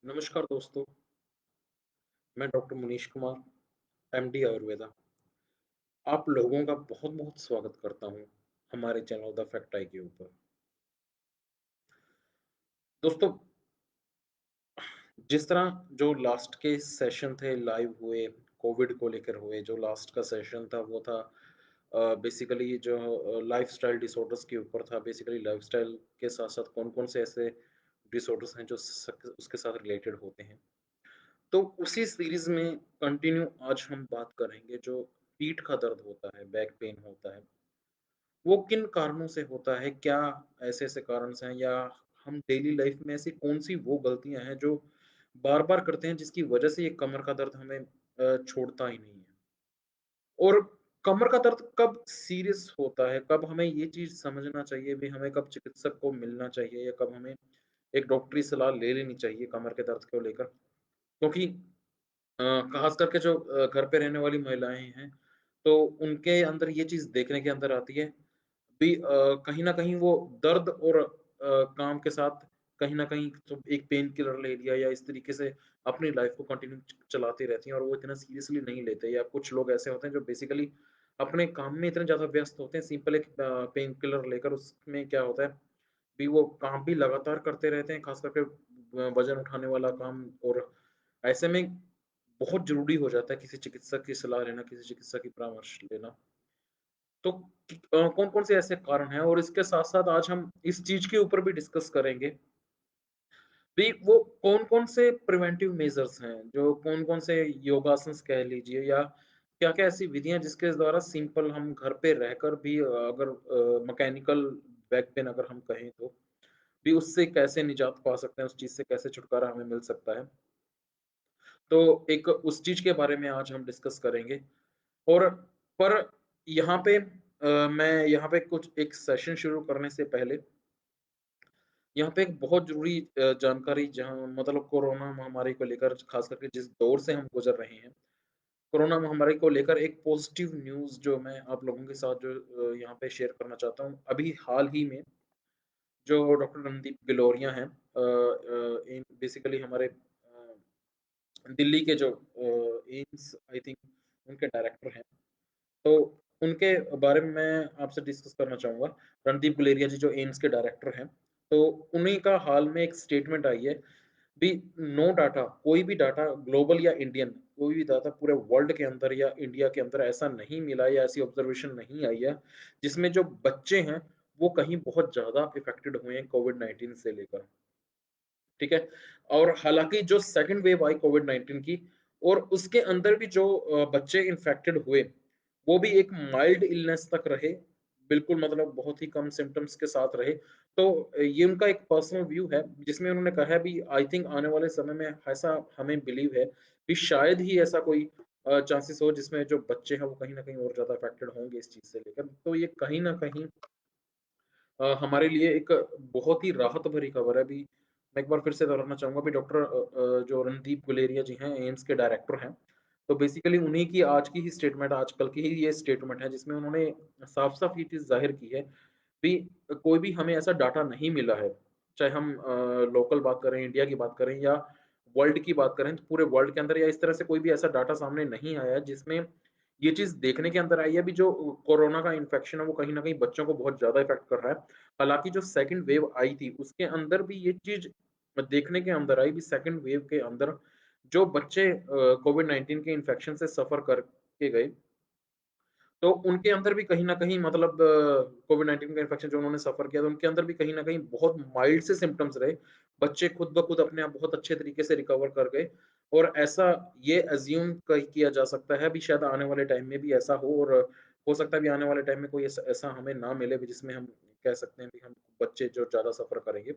नमस्कार दोस्तों, मैं डॉक्टर मनीष कुमार, एमडी आयुर्वेदा। आप लोगों का बहुत-बहुत स्वागत करता हूँ, हमारे चैनल द फैक्ट आई के ऊपर। दोस्तों, जिस तरह जो लास्ट के सेशन थे लाइव हुए, कोविड को लेकर हुए, जो लास्ट का सेशन था वो था बेसिकली जो लाइफ़स्टाइल डिसऑर्डर्स के ऊपर था। बेसिकली लाइफ़स्टाइल के साथ-साथ कौन-कौन से ऐसे डिसऑर्डर्स हैं जो उसके साथ रिलेटेड होते हैं। तो उसी सीरीज़ में कंटिन्यू आज हम बात करेंगे जो पीठ का दर्द होता है, बैक पेन होता है, वो किन कारणों से होता है? क्या ऐसे-ऐसे कारण हैं या हम डेली लाइफ़ में ऐसी कौन-सी वो गलतियाँ हैं जो बार-बार करते हैं जिसकी वज़ह से ये कमर का दर्द हमें छोड़ता ही नहीं है? और कमर का दर्द कब सीरियस होता है? कब हमें ये चीज़ समझना चाहिए भी हमें कब चिकित्सक को मिलना चाहिए या कब हमें एक डॉक्टरी सलाह ले लेनी चाहिए कमर के दर्द को लेकर? क्योंकि ख़ास करके जो घर पे रहने वाली महिलाएँ हैं, तो उनके अंदर ये चीज़ देखने के अंदर आती है भी कहीं न कहीं वो दर्द और काम के साथ कहीं न कहीं तो एक पेन किलर ले लिया या इस तरीके से अपनी लाइफ़ को कंटिन्यू चलाती रहती हैं और वो इतना सीरियसली नहीं लेते या कुछ लोग ऐसे होते हैं जो बेसिकली अपने काम में इतने ज़्यादा व्यस्त होते हैं, सिंपल एक पेन किलर लेकर उसमें क्या होता है, भी वो काम भी लगातार करते रहते हैं, ख़ास करके वज़न उठाने वाला काम और ऐसे में बहुत ज़रूरी हो जाता है किसी चिकित्सक की सलाह लेना, किसी चिकित्सक की परामर्श लेना। तो कौन-कौन से ऐसे कारण हैं और इसके साथ-साथ आज हम इस चीज़ के ऊपर भी डिस्कस करेंगे भी वो कौन-कौन से प्रिवेंटिव मेजर्स हैं, जो कौन-कौन से योगासन्स कह लीजिए या क्या-क्या ऐसी विधियाँ जिसके द्वारा सिंपल हम घर पे रहकर भी अगर मैकेनिकल बैक पेन अगर हम कहें तो, भी उससे कैसे निजात पा सकते हैं, उस चीज़ से कैसे छुटकारा हमें मिल सकता है। तो एक उस चीज़ के बारे में आज हम डिस्कस करेंगे और पर यहाँ पे मैं यहाँ पे कुछ एक सेशन शुरू करने से पहले यहाँ पे एक बहुत ज़रूरी जानकारी जहाँ मतलब कोरोना महामारी को लेकर ख़ास करके जिस दौर से हम गुज़र रहे हैं, कोरोना महामारी को लेकर एक पॉज़िटिव न्यूज़ जो मैं आप लोगों के साथ जो यहाँ पे शेयर करना चाहता हूँ। अभी हाल ही में जो डॉक्टर रणदीप गुलेरिया हैं इन बेसिकली हमारे दिल्ली के जो एम्स आई थिंक उनके डायरेक्टर हैं। तो उनके बारे में मैं आपसे डिस्कस करना चाहूँगा। रणदीप गुलेरिया जी जो एम्स के डायरेक्टर हैं, तो उन्हीं का हाल में एक स्टेटमेंट आई है भी नो डाटा कोई भी डाटा ग्लोबल या इंडियन कोई भी डाटा पूरे वर्ल्ड के अंदर या इंडिया के अंदर ऐसा नहीं मिला या ऐसी ऑब्जर्वेशन नहीं आई है, जिसमें जो बच्चे हैं, वो कहीं बहुत ज़्यादा इफ़ेक्टेड हुए हैं कोविड-19 से लेकर। ठीक है? और हालाँकि जो सेकंड वेव आई कोविड-19 की और उसके अंदर भी जो बच्चे इन्फेक्टेड हुए, वो भी एक माइल्ड इलनेस तक रहे, बिल्कुल मतलब बहुत ही कम सिम्पटम्स के साथ रहे। तो ये उनका एक पर्सनल व्यू है, जिसमें उन्होंने कहा है भी आई थिंक आने वाले समय में ऐसा हमें बिलीव है कि शायद ही ऐसा कोई चांसेस हो जिसमें जो बच्चे हैं वो कहीं न कहीं और ज़्यादा इफ़ेक्टेड होंगे इस चीज़ से लेकर। तो ये कहीं न कहीं हमारे लिए एक बहुत ही राहत भरी खबर है। अभी मैं एक बार फिर से दोहराना चाहूँगा भी डॉक्टर जो रणदीप गुलेरिया जी हैं, एम्स के डायरेक्टर हैं। तो बेसिकली उन्हीं की आज की ही स्टेटमेंट आजकल की ही ये स्टेटमेंट है जिसमें उन्होंने साफ-साफ ये चीज़ ज़ाहिर की है भी कोई भी हमें ऐसा डाटा नहीं मिला है। चाहे हम लोकल बात करें, इंडिया की बात करें या वर्ल्ड की बात करें, तो पूरे वर्ल्ड के अंदर या इस तरह से कोई भी ऐसा डाटा सामने नहीं आया है जिसमें ये चीज़ देखने के अंदर आई है भी जो कोरोना का इन्फेक्शन है वो कहीं न कहीं बच्चों को बहुत ज़्यादा इफ़ेक्ट कर रहा है। हालाँकि जो सेकंड वेव आई थी उसके अंदर भी ये चीज़ देखने के अंदर आई भी सेकंड वेव के अंदर जो बच्चे कोविड-19 के इन्फेक्शन से सफ़र करके गए तो उनके अंदर भी कहीं न कहीं मतलब कोविड-19 का इन्फेक्शन जो उन्होंने सफ़र किया, तो उनके अंदर भी कहीं न कहीं बहुत माइल्ड से सिम्पटम्स रहे। बच्चे खुद ब खुद अपने आप बहुत अच्छे तरीके से रिकवर कर गए और ऐसा ये अज़्यूम किया जा सकता है, अभी शायद आने वाले टाइम में भी ऐसा हो और हो सकता है अभी आने वाले टाइम में कोई ऐसा ऐसा हमें ना मिले भी जिसमें हम कह सकते हैं कि हम बच्चे जो ज़्यादा सफ़र करेंगे।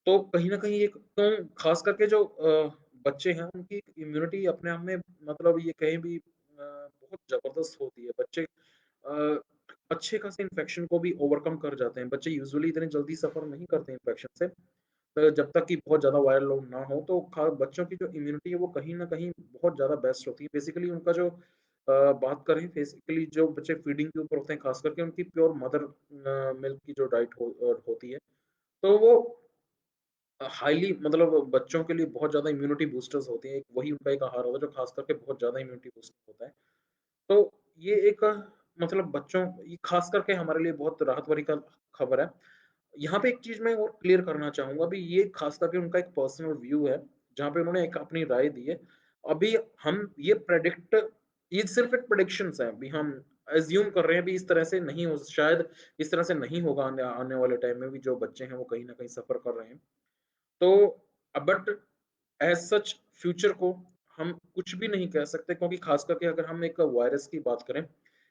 तो कहीं न कहीं एक तो ख़ास करके जो बच्चे हैं उनकी इम्यूनिटी अपने आप में मतलब ये कहें भी बहुत ज़बरदस्त होती है। बच्चे अच्छे खासे इन्फेक्शन को भी ओवरकम कर जाते हैं। बच्चे यूजुअली इतने जल्दी सफ़र नहीं करते इन्फेक्शन से जब तक कि बहुत ज़्यादा वायरल लोड ना हो तो खा बच्चों की जो इम्यूनिटी है वो कहीं न कहीं बहुत ज़्यादा बेस्ट होती है। बेसिकली उनका जो बात करें बेसिकली जो बच्चे फीडिंग के ऊपर होते हैं ख़ास करके उनकी प्योर मदर मिल्क की जो डाइट होती है, तो वो हाइली मतलब बच्चों के लिए बहुत ज़्यादा इम्यूनिटी बूस्टर्स होते हैं, एक वही उनका एक आहार होता है जो ख़ास करके बहुत ज़्यादा इम्यूनिटी बूस्टर होता है। तो ये एक मतलब बच्चों ये ख़ास करके हमारे लिए बहुत राहत भरी का खबर है। यहाँ पे एक चीज़ मैं और क्लियर करना चाहूँगा, अभी ये ख़ास करके उनका एक पर्सनल व्यू है, जहाँ पे उन्होंने एक अपनी राय दी है। अभी हम ये सिर्फ़ एक प्रेडिक्शंस है, अभी हम अज़्यूम कर रहे हैं, अभी इस तरह से नहीं हो शायद इस तरह से नहीं होगा आने आने वाले टाइम में भी जो बच्चे हैं, वो कहीं न कहीं सफ़र कर रहे हैं। तो बट एज़ सच फ्यूचर को हम कुछ भी नहीं कह सकते क्योंकि ख़ास करके अगर हम एक वायरस की बात करें,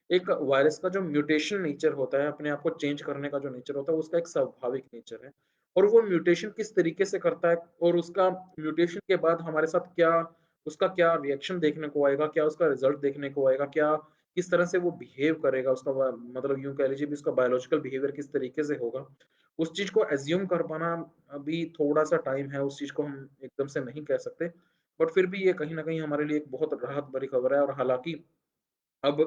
एक वायरस का जो म्यूटेशन नेचर होता है, अपने आप को चेंज करने का जो नेचर होता है, उसका एक स्वाभाविक नेचर है। और वो म्यूटेशन किस तरीके से करता है और उसका म्यूटेशन के बाद हमारे साथ उसका क्या रिएक्शन देखने को आएगा, क्या उसका रिज़ल्ट देखने को आएगा, किस तरह से वो बिहेव करेगा, उसका मतलब यूँ कह लीजिए भी उसका बायोलॉजिकल बिहेवियर किस तरीके से होगा, उस चीज़ को अज़्यूम कर पाना अभी थोड़ा-सा टाइम है, उस चीज़ को हम एकदम से नहीं कह सकते। बट फिर भी ये कहीं न कहीं हमारे लिए एक बहुत राहत भरी खबर है और हालाँकि अब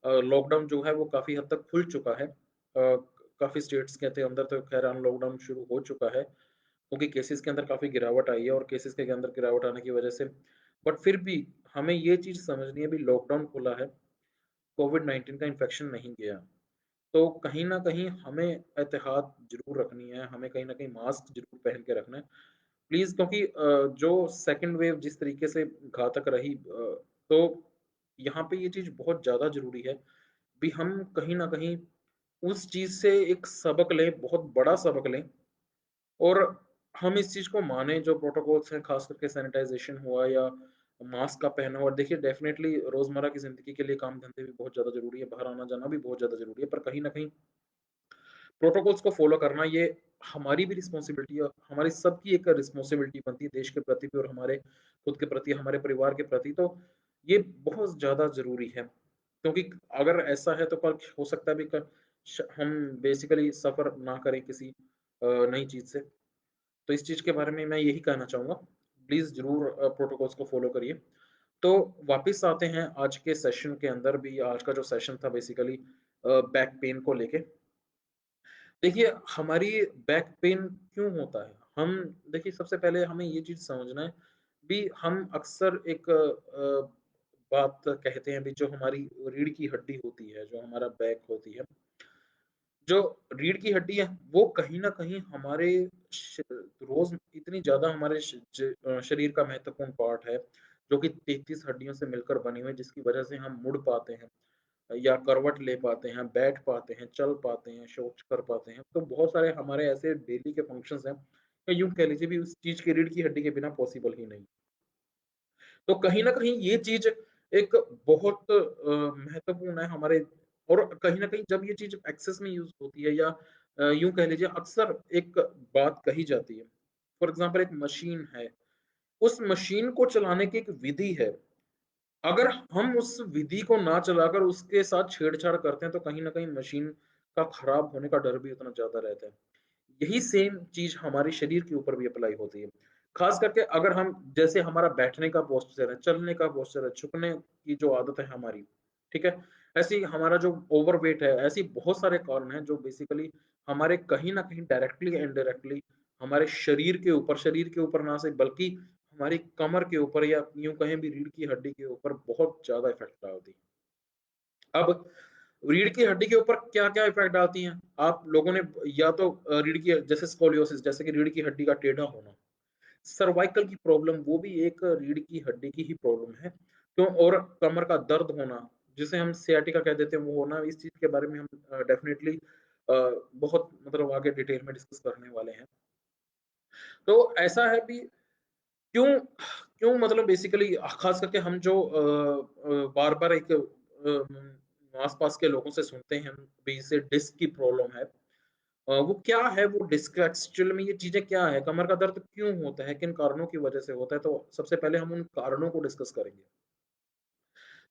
लॉकडाउन जो है वो काफ़ी हद तक खुल चुका है। काफ़ी स्टेट्स के थे अंदर तो ख़ैर लॉकडाउन शुरू हो चुका है, क्योंकि केसेज़ के अंदर काफ़ी गिरावट आई है और केसेज़ के अंदर गिरावट आने की वज़ह से बट फिर भी हमें ये चीज़ समझनी है अभी लॉकडाउन खुला है, कोविड-19 का इन्फेक्शन नहीं गया। तो कहीं न कहीं हमें एहतियात ज़रूर रखनी है, हमें कहीं न कहीं मास्क ज़रूर पहन के रखना है। प्लीज़ क्योंकि जो सेकंड वेव जिस तरीके से घातक रही तो यहाँ पे ये चीज़ बहुत ज़्यादा ज़रूरी है, भी हम कहीं न कहीं उस चीज़ से एक सबक लें, बहुत बड़ा सबक लें और हम इस चीज़ को मानें जो प्रोटोकॉल्स हैं, ख़ास करके सैनिटाइज़ेशन हुआ या मास्क का पहना हुआ। देखिए डेफ़िनेटली रोज़मर्रा की ज़िंदगी के लिए काम-धंधे भी बहुत ज़्यादा ज़रूरी है, बाहर आना-जाना भी बहुत ज़्यादा ज़रूरी है, पर कहीं न कहीं प्रोटोकॉल्स को फ़ॉलो करना ये हमारी भी रिस्पॉन्सिबिलिटी है, हमारी सबकी एक रिस्पॉन्सिबिलिटी बनती है देश के प्रति भी और हमारे खुद के प्रति, हमारे परिवार के प्रति, तो ये बहुत ज़्यादा ज़रूरी है। क्योंकि अगर ऐसा है तो कल हो सकता है भी क श हम बेसिकली सफ़र ना करें किसी नई चीज़ से। तो इस चीज़ के बारे में मैं यही कहना चाहूँगा। प्लीज़ ज़रूर प्रोटोकॉल्स को फ़ॉलो करिए। तो वापिस आते हैं आज के सेशन के अंदर भी आज का जो सेशन था बेसिकली बैक पेन को लेके। देखिए, हमारी बैक पेन क्यों होता है? हम देखिए सबसे पहले हमें ये चीज़ समझना है भी हम अक्सर एक बात कहते हैं भी जो हमारी रीढ़ की हड्डी होती है, जो हमारा बैक होती है, जो रीढ़ की हड्डी है, वो कहीं न कहीं हमारे श रोज़ इतनी ज़्यादा हमारे शरीर का महत्वपूर्ण पार्ट है, जो कि 33 हड्डियों से मिलकर बनी हुई है, जिसकी वजह से हम मुड़ पाते हैं। या करवट ले पाते हैं, बैठ पाते हैं, चल पाते हैं, शौच कर पाते हैं। तो बहुत सारे हमारे ऐसे डेली के फंक्शंस हैं, या यूँ कह लीजिए भी उस चीज़ की रीढ़ की हड्डी के बिना पॉसिबल ही नहीं। तो कहीं न कहीं ये चीज़ एक बहुत महत्वपूर्ण है हमारे और कहीं न कहीं जब ये चीज़ एक्सेस में यूज़ होती है या यूँ कह लीजिए अक्सर एक बात कही जाती है। फॉर एग्ज़ाम्पल एक मशीन है, उस मशीन को चलाने की एक विधि है। अगर हम उस विधि को ना चलाकर उसके साथ छेड़छाड़ करते हैं, तो कहीं न कहीं मशीन का खराब होने का डर भी उतना ज़्यादा रहता है। यही सेम चीज़ हमारे शरीर के ऊपर भी अप्लाई होती है। ख़ास करके अगर हम जैसे हमारा बैठने का पोस्चर है, चलने का पोस्चर है, झुकने की जो आदत है हमारी, ठीक है? ऐसे ही हमारा जो ओवरवेट है, ऐसी बहुत सारे कारण हैं जो बेसिकली हमारे कहीं न कहीं डायरेक्टली या इनडायरेक्टली हमारे शरीर के ऊपर ना से बल्कि हमारी कमर के ऊपर या यूँ कहें भी रीढ़ की हड्डी के ऊपर बहुत ज़्यादा इफ़ेक्ट डालती है। अब रीढ़ की हड्डी के ऊपर क्या-क्या इफ़ेक्ट डालती हैं? आप लोगों ने या तो रीढ़ की जैसे स्कोलियोसिस जैसे कि रीढ़ की हड्डी का टेढ़ा होना, सर्वाइकल की प्रॉब्लम वो भी एक रीढ़ की हड्डी की ही प्रॉब्लम है। क्यों और कमर का दर्द होना, जिसे हम सियाटिका कह देते हैं वो होना, इस चीज़ के बारे में हम डेफ़िनेटली बहुत मतलब आगे डिटेल में डिस्कस करने वाले हैं। तो ऐसा है कि क्यों क्यों मतलब बेसिकली ख़ास करके हम जो बार-बार एक आस-पास के लोगों से सुनते हैं भी इसे डिस्क की प्रॉब्लम है। वो क्या है वो डिस्क एक्चुअल में ये चीज़ें क्या है? कमर का दर्द क्यों होता है? किन कारणों की वज़ह से होता है? तो सबसे पहले हम उन कारणों को डिस्कस करेंगे।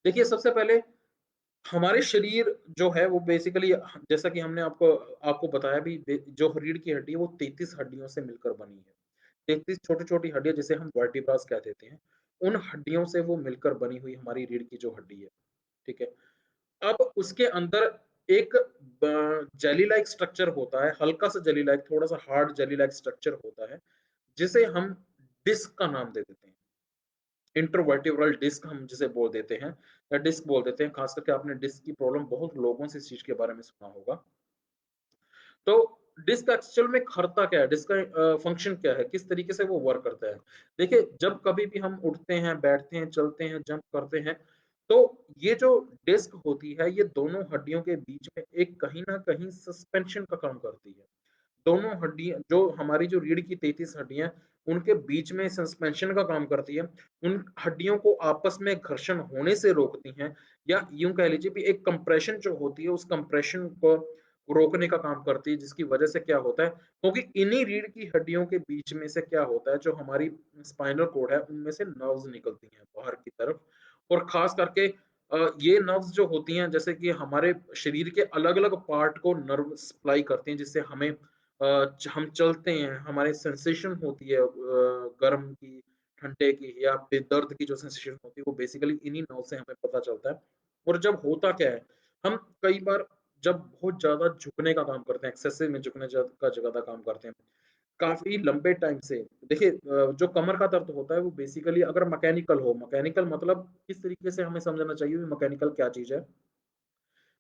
देखिए सबसे पहले हमारे शरीर जो है वो बेसिकली जैसा कि हमने आपको आपको बताया भी जो रीढ़ की हड्डी है वो 33 हड्डियों से मिलकर बनी है। 33 छोटी-छोटी हड्डियाँ जिसे हम वर्टिब्रास कह देते हैं, उन हड्डियों से वो मिलकर बनी हुई हमारी रीढ़ की जो हड्डी है, ठीक है? अब उसके अंदर एक जेली लाइक स्ट्रक्चर होता है, हल्का-सा जेली लाइक, थोड़ा-सा हार्ड जेली लाइक स्ट्रक्चर होता है, जिसे हम डिस्क का नाम दे देते हैं। इंटरवर्टिब्रल डिस्क हम जिसे बोल देते हैं या डिस्क बोल देते हैं, खास करके आपने डिस्क की प्रॉब्लम बहुत लोगों से इस चीज़ के बारे में सुना होगा। तो डिस्क एक्चुअल में करता क्या है? डिस्क का फंक्शन क्या है? किस तरीके से वो वर्क करता है? देखिए, जब कभी भी हम उठते हैं, बैठते हैं, चलते हैं, जंप करते हैं, तो ये जो डिस्क होती है, ये दोनों हड्डियों के बीच में एक कहीं न कहीं सस्पेंशन का काम करती है। दोनों हड्डियाँ जो हमारी जो रीढ़ की 33 हड्डियाँ, उनके बीच में सस्पेंशन का काम करती है। उन हड्डियों को आपस में घर्षण होने से रोकती हैं या यूँ कह लीजिए कि एक कंप्रेशन जो होती है, उस कंप्रेशन को रोकने का काम करती है, जिसकी वजह से क्या होता है क्योंकि इन्हीं रीढ़ की हड्डियों के बीच में से क्या होता है, जो हमारी स्पाइनल कॉर्ड है, उनमें से नर्व्स निकलती हैं बाहर की तरफ और ख़ास करके ये नर्व्स जो होती हैं, जैसे कि हमारे शरीर के अलग-अलग पार्ट को नर्व सप्लाई करती हैं, जिससे हमें हम चलते हैं, हमारे सेंसेशन होती है गर्म की, ठंडे की या फिर दर्द की जो सेंसेशन होती है, वो बेसिकली इन्हीं नर्व से हमें पता चलता है। और जब होता क्या है, हम कई बार जब बहुत ज़्यादा झुकने का काम करते हैं, एक्सेसिव में झुकने का ज़्यादा काम करते हैं, काफ़ी लंबे टाइम से देखिए जो कमर का दर्द होता है, वो बेसिकली अगर मैकेनिकल मतलब किस तरीके से हमें समझना चाहिए कि मैकेनिकल क्या चीज़ है?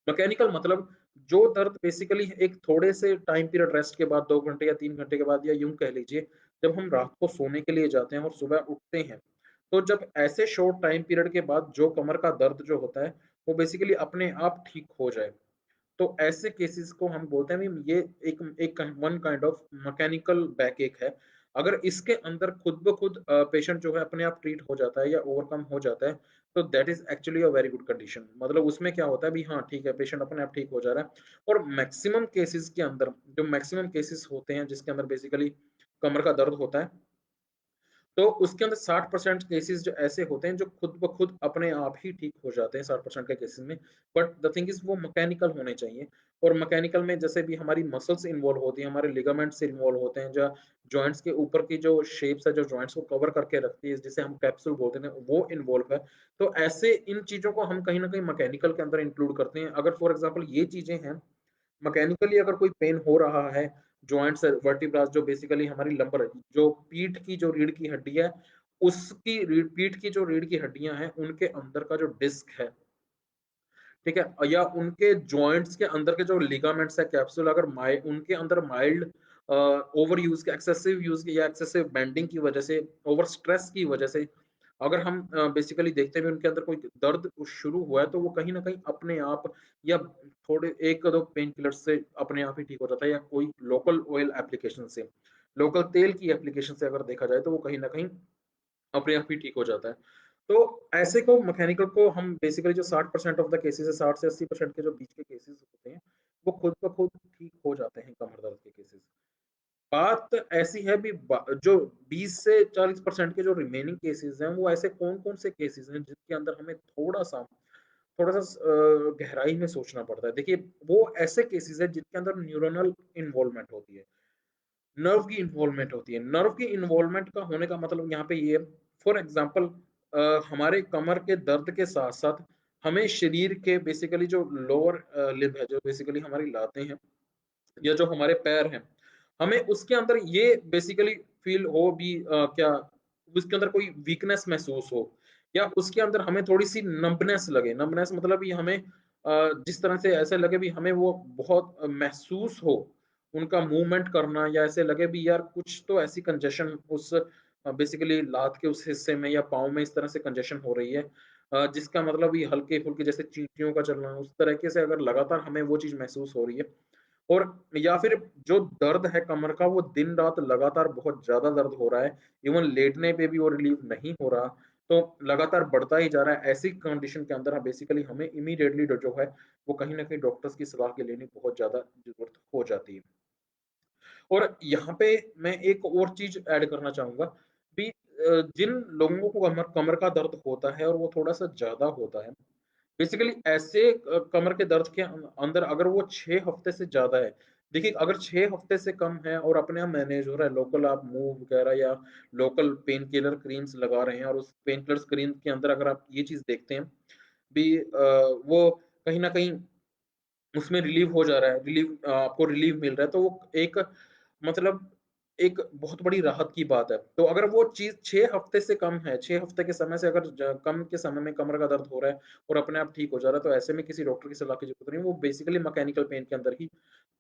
मैकेनिकल मतलब जो दर्द बेसिकली एक थोड़े से टाइम पीरियड रेस्ट के बाद 2 घंटे या 3 घंटे के बाद या यूँ कह लीजिए जब हम रात को सोने के लिए जाते हैं और सुबह उठते हैं, तो जब ऐसे शॉर्ट टाइम पीरियड के बाद जो कमर का दर्द जो होता है, वो बेसिकली अपने आप ठीक हो जाए। तो ऐसे केसेस को हम बोलते हैं भई ये एक एक वन काइंड ऑफ मैकेनिकल बैकएक है। अगर इसके अंदर खुद ब खुद पेशेंट जो है अपने आप ट्रीट हो जाता है या ओवरकम हो जाता है, तो that is actually a very good condition. मतलब उसमें क्या होता है भई हाँ, ठीक है पेशेंट अपने आप ठीक हो जा रहा है और मैक्सिमम केसेस के अंदर जो मैक्सिमम केसेस होते हैं जिसके अंदर बेसिकली कमर का दर्द होता है तो उसके अंदर 60% केसेज़ जो ऐसे होते हैं जो खुद ब खुद अपने आप ही ठीक हो जाते हैं 60% के केसेज़ में। बट द थिंग इज़ वो मैकेनिकल होने चाहिए और मैकेनिकल में जैसे भी हमारी मसल्स इन्वॉल्व होती हैं, हमारे लिगामेंट्स इन्वॉल्व होते हैं, जो जॉइंट्स के ऊपर की जो शेप्स है, जो जॉइंट्स को कवर करके रखती है, जिसे हम कैप्सूल बोलते हैं, वो इन्वॉल्व है। तो ऐसे इन चीज़ों को हम कहीं न कहीं मैकेनिकल के अंदर इंक्लूड करते हैं। अगर फॉर एग्ज़ाम्पल ये चीज़ें हैं मैकेनिकली अगर कोई पेन हो रहा है, जॉइंट्स वर्टिब्रास जो बेसिकली हमारी लंबर जो पीठ की जो रीढ़ की हड्डी है, उसकी पीठ की जो रीढ़ की हड्डियाँ हैं, उनके अंदर का जो डिस्क है, ठीक है? या उनके जॉइंट्स के अंदर के जो लिगामेंट्स है, कैप्सूल अगर उनके अंदर माइल्ड ओवर यूज़ के एक्सेसिव यूज़ या एक्सेसिव बेंडिंग की वजह से, ओवर स्ट्रेस की वजह से अगर हम बेसिकली देखते हैं उनके अंदर कोई दर्द शुरू हुआ है, तो वो कहीं न कहीं अपने आप या थोड़े 1-2 पेन किलर्स से अपने आप ही ठीक हो जाता है या कोई लोकल ऑयल एप्लीकेशन से, लोकल तेल की एप्लीकेशन से अगर देखा जाए, तो वो कहीं न कहीं अपने आप ही ठीक हो जाता है। तो ऐसे को मैकेनिकल को हम बेसिकली जो 60% ऑफ द केसेज़ है 60 से 80% के जो बीच के केसेज़ होते हैं, वो खुद ब खुद ठीक हो जाते हैं कमर दर्द के केसेज़। बात ऐसी है भी जो 20 से 40% के जो रिमेनिंग केसेज़ हैं, वो ऐसे कौन-कौन से केसेज़ हैं जिनके अंदर हमें थोड़ा-सा गहराई में सोचना पड़ता है। देखिए, वो ऐसे केसेज़ हैं जिनके अंदर न्यूरोनल इन्वॉल्वमेंट होती है। नर्व की इन्वॉल्वमेंट होती है। नर्व की इन्वॉल्वमेंट का होने का मतलब यहाँ पे ये है, फॉर एग्ज़ाम्पल हमारे कमर के दर्द के साथ-साथ हमें शरीर के बेसिकली जो लोअर लिम्ब है, जो बेसिकली हमारी लातें हैं या जो हमारे पैर हैं, हमें उसके अंदर ये बेसिकली फ़ील हो भी क्या उसके अंदर कोई वीकनेस महसूस हो या उसके अंदर हमें थोड़ी-सी नंबनेस लगे। नंबनेस मतलब ये हमें जिस तरह से ऐसा लगे भी हमें वो बहुत महसूस हो, उनका मूवमेंट करना या ऐसे लगे भी यार कुछ तो ऐसी कंजेशन उस बेसिकली लात के उस हिस्से में या पाँव में इस तरह से कंजेशन हो रही है जिसका मतलब ये हल्के-फुल्के जैसे चींटियों का चलना, उस तरीके से अगर लगातार हमें वो चीज़ महसूस हो रही है और या फिर जो दर्द है कमर का वो दिन-रात लगातार बहुत ज़्यादा दर्द हो रहा है, इवन लेटने पे भी वो रिलीफ़ नहीं हो रहा, तो लगातार बढ़ता ही जा रहा है। ऐसी कंडीशन के अंदर बेसिकली हमें इमीडिएटली जो है, वो कहीं न कहीं डॉक्टर्स की सलाह के लेनी बहुत ज़्यादा ज़रूरत हो जाती है। और यहाँ पे मैं एक और चीज़ ऐड करना चाहूँगा कि जिन लोगों को कमर कमर का दर्द होता है और वो थोड़ा-सा ज़्यादा होता है, बेसिकली ऐसे कमर के दर्द के अंदर अगर वो 6 हफ्ते से ज़्यादा है, देखिए अगर 6 हफ्ते से कम है और अपने आप मैनेज हो रहा है, लोकल आप मूव वगैरह या लोकल पेन किलर क्रीम्स लगा रहे हैं और उस पेन किलर्स क्रीम के अंदर अगर आप ये चीज़ देखते हैं भी वो कहीं न कहीं उसमें रिलीव हो जा रहा है, आपको रिलीव मिल रहा है, तो वो एक मतलब एक बहुत बड़ी राहत की बात है। तो अगर वो चीज़ 6 हफ्ते से कम है, 6 हफ्ते के समय से अगर कम के समय में कमर का दर्द हो रहा है और अपने आप ठीक हो जा रहा है, तो ऐसे में किसी डॉक्टर की सलाह की ज़रूरत नहीं है। वो बेसिकली मैकेनिकल पेन के अंदर ही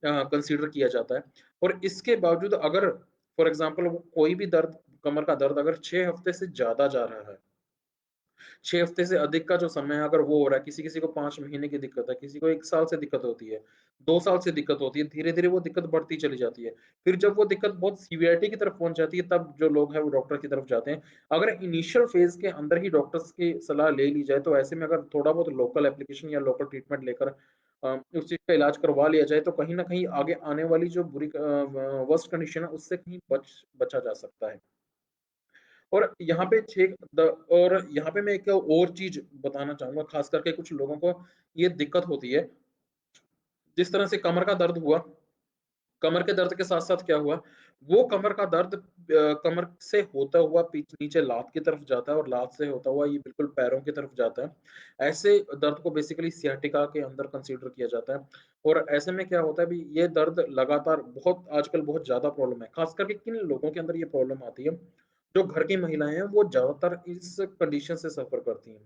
कंसीडर किया जाता है। और इसके बावजूद अगर फॉर एग्ज़ाम्पल वो कोई भी दर्द कमर का दर्द अगर 6 हफ्ते से ज़्यादा जा रहा है, 6 हफ्ते से अधिक का जो समय है अगर वो हो रहा है, किसी-किसी को 5 महीने की दिक्कत है, किसी को 1 साल से दिक्कत होती है, 2 साल से दिक्कत होती है, धीरे-धीरे वो दिक्कत बढ़ती चली जाती है। फिर जब वो दिक्कत बहुत सीवियरिटी की तरफ पहुँच जाती है, तब जो लोग हैं वो डॉक्टर की तरफ जाते हैं। अगर इनिशियल फेज़ के अंदर ही डॉक्टर्स की सलाह ले ली जाए, तो ऐसे में अगर थोड़ा बहुत लोकल एप्लीकेशन या लोकल ट्रीटमेंट लेकर उस चीज़ का इलाज करवा लिया जाए, तो कहीं न कहीं आगे आने वाली जो बुरी वर्स्ट कंडीशन है, उससे कहीं बचा जा सकता है। और यहाँ पे छेक द और यहाँ पे मैं एक और चीज़ बताना चाहूँगा, ख़ास करके कुछ लोगों को ये दिक्कत होती है, जिस तरह से कमर का दर्द हुआ, कमर के दर्द के साथ-साथ क्या हुआ, वो कमर का दर्द कमर से होता हुआ पीछ नीचे लात की तरफ जाता है और लात से होता हुआ ये बिल्कुल पैरों की तरफ जाता है। ऐसे दर्द को बेसिकली सियाटिका के अंदर कंसीडर किया जाता है और ऐसे में क्या होता है अभी ये दर्द लगातार बहुत आजकल बहुत ज़्यादा प्रॉब्लम है। ख़ास करके किन लोगों के अंदर ये प्रॉब्लम आती है, जो घर की महिलाएँ हैं वो ज़्यादातर इस कंडीशन से सफ़र करती हैं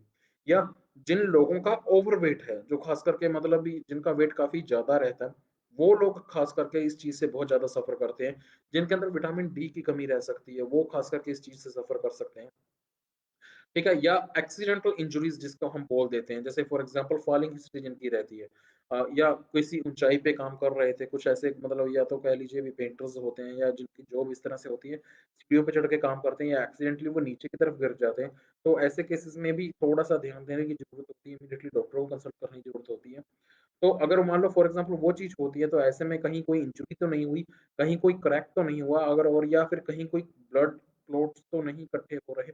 या जिन लोगों का ओवरवेट है, जो ख़ास करके मतलब भी जिनका वेट काफ़ी ज़्यादा रहता है, वो लोग ख़ास करके इस चीज़ से बहुत ज़्यादा सफ़र करते हैं। जिनके अंदर विटामिन डी की कमी रह सकती है, वो ख़ास करके इस चीज़ से सफ़र कर सकते हैं। ठीक है? या एक्सीडेंटल इंजुरीज़ जिसको हम बोल देते हैं, जैसे फॉर एग्ज़ाम्पल फॉलिंग हिस्ट्री जिनकी रहती है या किसी ऊँचाई पे काम कर रहे थे, कुछ ऐसे मतलब या तो कह लीजिए अभी पेंटर्स होते हैं या जिनकी जॉब इस तरह से होती है, सीढ़ियों पे चढ़ के काम करते हैं या एक्सीडेंटली वो नीचे की तरफ गिर जाते हैं, तो ऐसे केसेज़ में भी थोड़ा-सा ध्यान देने की ज़रूरत होती है, इमीडिएटली डॉक्टर को कंसल्ट करने की ज़रूरत होती है। तो अगर मान लो फॉर एग्ज़ाम्पल वो चीज़ होती है, तो ऐसे में कहीं कोई इंजरी तो नहीं हुई, कहीं कोई क्रैक तो नहीं हुआ अगर और या फिर कहीं कोई ब्लड क्लॉट्स तो नहीं इकट्ठे हो रहे।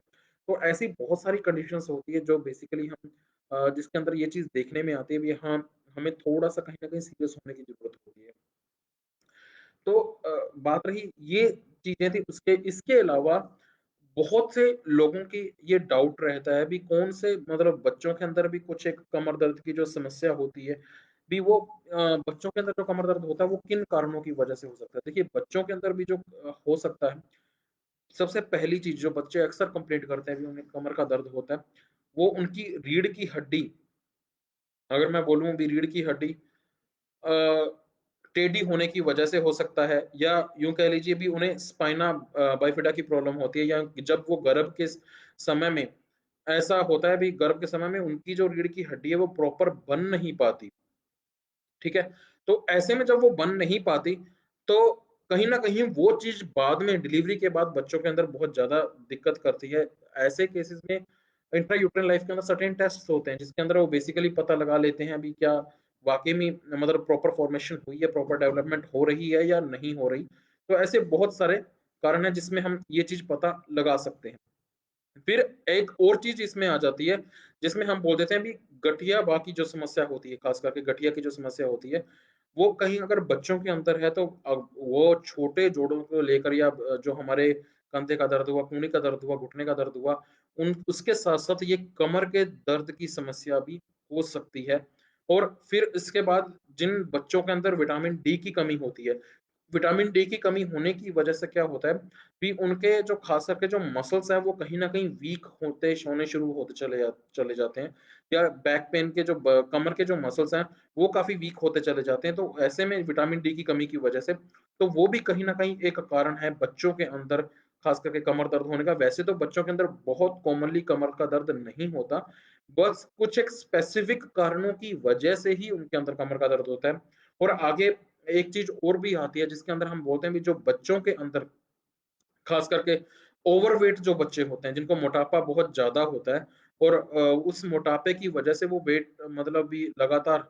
तो ऐसी बहुत सारी कंडीशंस होती है जो बेसिकली हम जिसके अंदर ये चीज़ देखने में आती है भी हाँ, हमें थोड़ा-सा कहीं न कहीं सीरियस होने की ज़रूरत होती है। तो बात रही ये चीज़ें थी उसके इसके अलावा बहुत से लोगों की ये डाउट रहता है भी कौन से मतलब बच्चों के अंदर भी कुछ एक कमर दर्द की जो समस्या होती है, भी वो बच्चों के अंदर जो कमर दर्द होता है वो किन कारणों की वजह से हो सकता है? देखिए बच्चों के अंदर भी जो हो सकता है, सबसे पहली चीज़ जो बच्चे अक्सर कंप्लेंट करते हैं भी उन्हें कमर का दर्द होता है, वो उनकी रीढ़ की हड्डी अगर मैं बोलूँ भी रीढ़ की हड्डी अ, टेढ़ी होने की वजह से हो सकता है या यूँ कह लीजिए भी उन्हें स्पाइना बाइफिडा की प्रॉब्लम होती है या जब वो गर्भ के समय में ऐसा होता है भी गर्भ के समय में उनकी जो रीढ़ की हड्डी है वो प्रॉपर बन नहीं पाती। ठीक है? तो ऐसे में जब वो बन नहीं पाती, तो कहीं न कहीं वो चीज़ बाद में डिलीवरी के बाद बच्चों के अंदर बहुत ज़्यादा दिक्कत करती है। ऐसे केसेज़ में इंट्रा-यूटेराइन लाइफ़ के अंदर सर्टेन टेस्ट्स होते हैं, जिसके अंदर वो बेसिकली पता लगा लेते हैं अभी क्या वाक़ई में मतलब प्रॉपर फ़ॉर्मेशन हुई है, प्रॉपर डेवलपमेंट हो रही है या नहीं हो रही। तो ऐसे बहुत सारे कारण हैं जिसमें हम ये चीज़ पता लगा सकते हैं। फिर एक और चीज़ इसमें आ जाती है, जिसमें हम बोल देते हैं भी गठिया-बा की जो समस्या होती है, ख़ास करके गठिया की जो समस्या होती है, वो कहीं अगर बच्चों के अंदर है तो वो छोटे जोड़ों को लेकर या जो हमारे कंधे का दर्द हुआ, कूहनी का दर्द हुआ, घुटने का दर्द हुआ, उन उसके साथ-साथ ये कमर के दर्द की समस्या भी हो सकती है। और फिर इसके बाद जिन बच्चों के अंदर विटामिन डी की कमी होती है, विटामिन डी की कमी होने की वजह से क्या होता है भी उनके जो ख़ास करके जो मसल्स हैं वो कहीं न कहीं वीक होने शुरू होते चले जाते हैं या बैक पेन के जो कमर के जो मसल्स हैं वो काफ़ी वीक होते चले जाते हैं। तो ऐसे में विटामिन डी की कमी की वजह से तो वो भी कहीं न कहीं एक कारण है बच्चों के अंदर ख़ास करके कमर दर्द होने का। वैसे तो बच्चों के अंदर बहुत कॉमनली कमर का दर्द नहीं होता, बस कुछ एक स्पेसिफ़िक कारणों की वजह से ही उनके अंदर कमर का दर्द होता है। और आगे एक चीज़ और भी आती है जिसके अंदर हम बोलते हैं भी जो बच्चों के अंदर खास करके ओवरवेट जो बच्चे होते हैं, जिनको मोटापा बहुत ज़्यादा होता है और उस मोटापे की वजह से वो वेट मतलब भी लगातार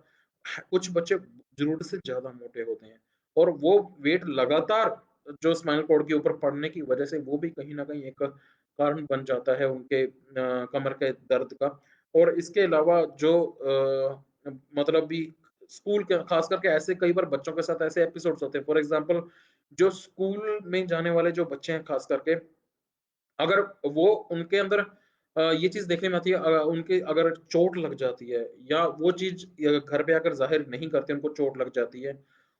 कुछ बच्चे ज़रूरत से ज़्यादा मोटे होते हैं और वो वेट लगातार जो स्पाइनल कॉर्ड के ऊपर पड़ने की वजह से वो भी कहीं न कहीं एक कारण बन जाता है उनके कमर के दर्द का। और इसके अलावा जो मतलब भी स्कूल के खास करके ऐसे कई बार बच्चों के साथ ऐसे एपिसोड्स होते हैं फॉर एग्ज़ाम्पल जो स्कूल में जाने वाले जो बच्चे हैं खास करके, अगर वो उनके अंदर ये चीज़ देखने में आती है उनके अगर चोट लग जाती है या वो चीज़ घर पे आकर ज़ाहिर नहीं करते, उनको चोट लग जाती है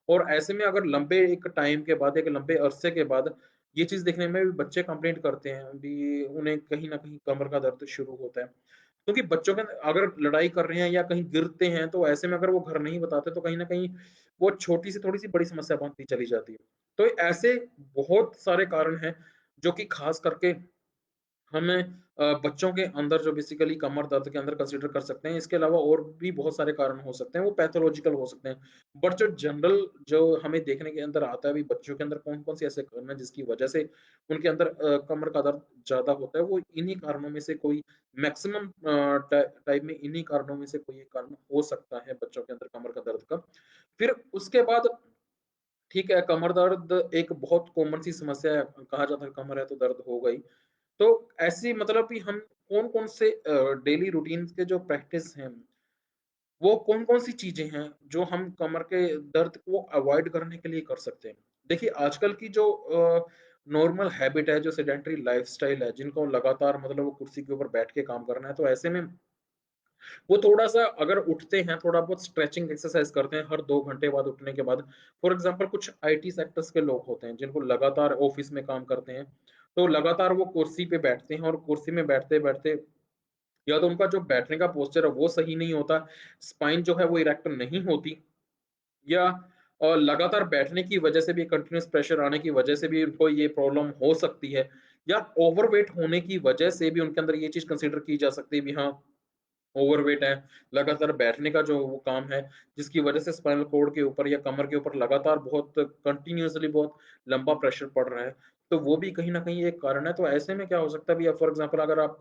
और ऐसे में अगर लंबे एक टाइम के बाद, एक लंबे अरसे के बाद ये चीज़ देखने में भी बच्चे कंप्लेंट करते हैं, भी उन्हें कहीं न कहीं कमर का दर्द शुरू होता है। क्योंकि बच्चों के अंदर अगर लड़ाई कर रहे हैं या कहीं गिरते हैं, तो ऐसे में अगर वो घर नहीं बताते, तो कहीं न कहीं वो छोटी से थोड़ी-सी बड़ी समस्या बनती चली जाती है। तो ऐसे बहुत सारे कारण हैं, जो कि ख़ास करके हमें बच्चों के अंदर जो बेसिकली कमर दर्द के अंदर कंसीडर कर सकते हैं। इसके अलावा और भी बहुत सारे कारण हो सकते हैं, वो पैथोलॉजिकल हो सकते हैं। बट जो जनरल जो हमें देखने के अंदर आता है, अभी बच्चों के अंदर कौन-कौन से ऐसे कारण हैं जिसकी वजह से उनके अंदर कमर का दर्द ज़्यादा होता है, वो इन्हीं कारणों में से कोई मैक्सिमम टाइम में इन्हीं कारणों में से कोई एक कारण हो सकता है बच्चों के अंदर कमर का दर्द का। फिर उसके बाद ठीक है, कमर दर्द एक बहुत कॉमन सी समस्या है, कहा जाता है कमर है तो दर्द होगा ही। तो ऐसी मतलब कि हम कौन-कौन से डेली रूटीन्स के जो प्रैक्टिस हैं, वो कौन-कौन सी चीज़ें हैं, जो हम कमर के दर्द को अवॉइड करने के लिए कर सकते हैं? देखिए, आजकल की जो नॉर्मल हैबिट है, जो सेडेंटरी लाइफ़स्टाइल है, जिनको लगातार मतलब वो कुर्सी के ऊपर बैठ के काम करना है, तो ऐसे में वो थोड़ा-सा अगर उठते हैं, थोड़ा बहुत स्ट्रेचिंग एक्सरसाइज़ करते हैं हर 2 घंटे बाद उठने के बाद। फॉर एग्ज़ाम्पल कुछ आईटी सेक्टर्स के लोग होते हैं, जिनको लगातार ऑफ़िस में काम करते हैं, तो लगातार वो कुर्सी पे बैठते हैं और कुर्सी में बैठते-बैठते या तो उनका जो बैठने का पोस्चर है वो सही नहीं होता, स्पाइन जो है वो इरेक्ट नहीं होती या लगातार बैठने की वजह से भी कंटीन्यूअस प्रेशर आने की वजह से भी उनको ये प्रॉब्लम हो सकती है या ओवरवेट होने की वजह से भी उनके अंदर ये चीज़ कंसिडर की जा सकती है भी हाँ, ओवरवेट है, लगातार बैठने का जो वो काम है, जिसकी वजह से स्पाइनल कॉर्ड के ऊपर या कमर के ऊपर लगातार बहुत कंटीन्यूअसली बहुत लंबा प्रेशर पड़ रहा है, तो वो भी कहीं न कहीं एक कारण है। तो ऐसे में क्या हो सकता है, अभी फॉर एग्ज़ाम्पल अगर आप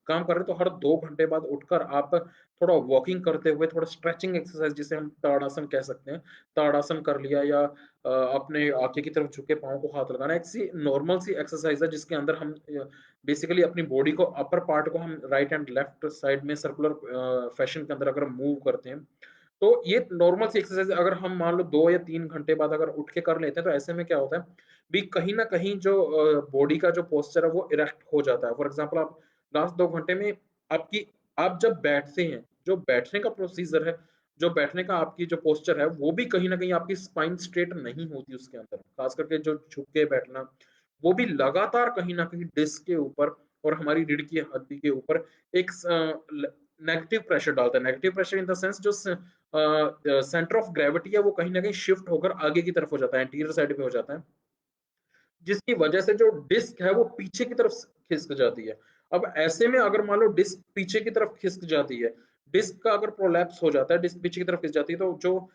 काम कर रहे हैं, तो हर 2 घंटे बाद उठकर आप थोड़ा वॉकिंग करते हुए, थोड़ा स्ट्रेचिंग एक्सरसाइज़ जिसे हम ताड़ासन कह सकते हैं, ताड़ासन कर लिया या अपने आगे की तरफ झुके पाँव को हाथ लगाना, एक सी नॉर्मल सी एक्सरसाइज़ है जिसके अंदर हम बेसिकली अपनी बॉडी को अपर पार्ट को हम राइट एंड लेफ्ट साइड में सर्कुलर फैशन के अंदर अगर मूव करते हैं, तो ये नॉर्मल सी एक्सरसाइज़ अगर हम मान लो 2 या 3 घंटे बाद अगर उठ के कर लेते हैं, तो ऐसे में क्या होता है, भी कहीं न कहीं जो बॉडी का जो पोस्चर है वो इरेक्ट हो जाता है। फॉर एग्ज़ाम्पल आप लास्ट 2 घंटे में आपकी आप जब बैठते हैं, जो बैठने का प्रोसीजर है, जो बैठने का आपकी जो पोस्चर है, वो भी कहीं न कहीं आपकी स्पाइन स्ट्रेट नहीं होती उसके अंदर। ख़ास करके जो झुक के बैठना, वो भी लगातार कहीं न कहीं डिस्क के ऊपर और हमारी रीढ़ की हड्डी के ऊपर एक नेगेटिव प्रेशर डालता है। Negative pressure in the sense जो सेंटर ऑफ ग्रेविटी है वो कहीं न कहीं शिफ्ट होकर आगे की तरफ हो जाता है, एंटीरियर साइड पे हो जाता है। जिसकी वजह से जो डिस्क है वो पीछे की तरफ खिसक जाती है। अब ऐसे में अगर मान लो डिस्क पीछे की तरफ खिसक जाती है, डिस्क का अगर प्रोलैप्स हो जाता है, डिस्क पीछे की तरफ खिसक जाती है, तो जो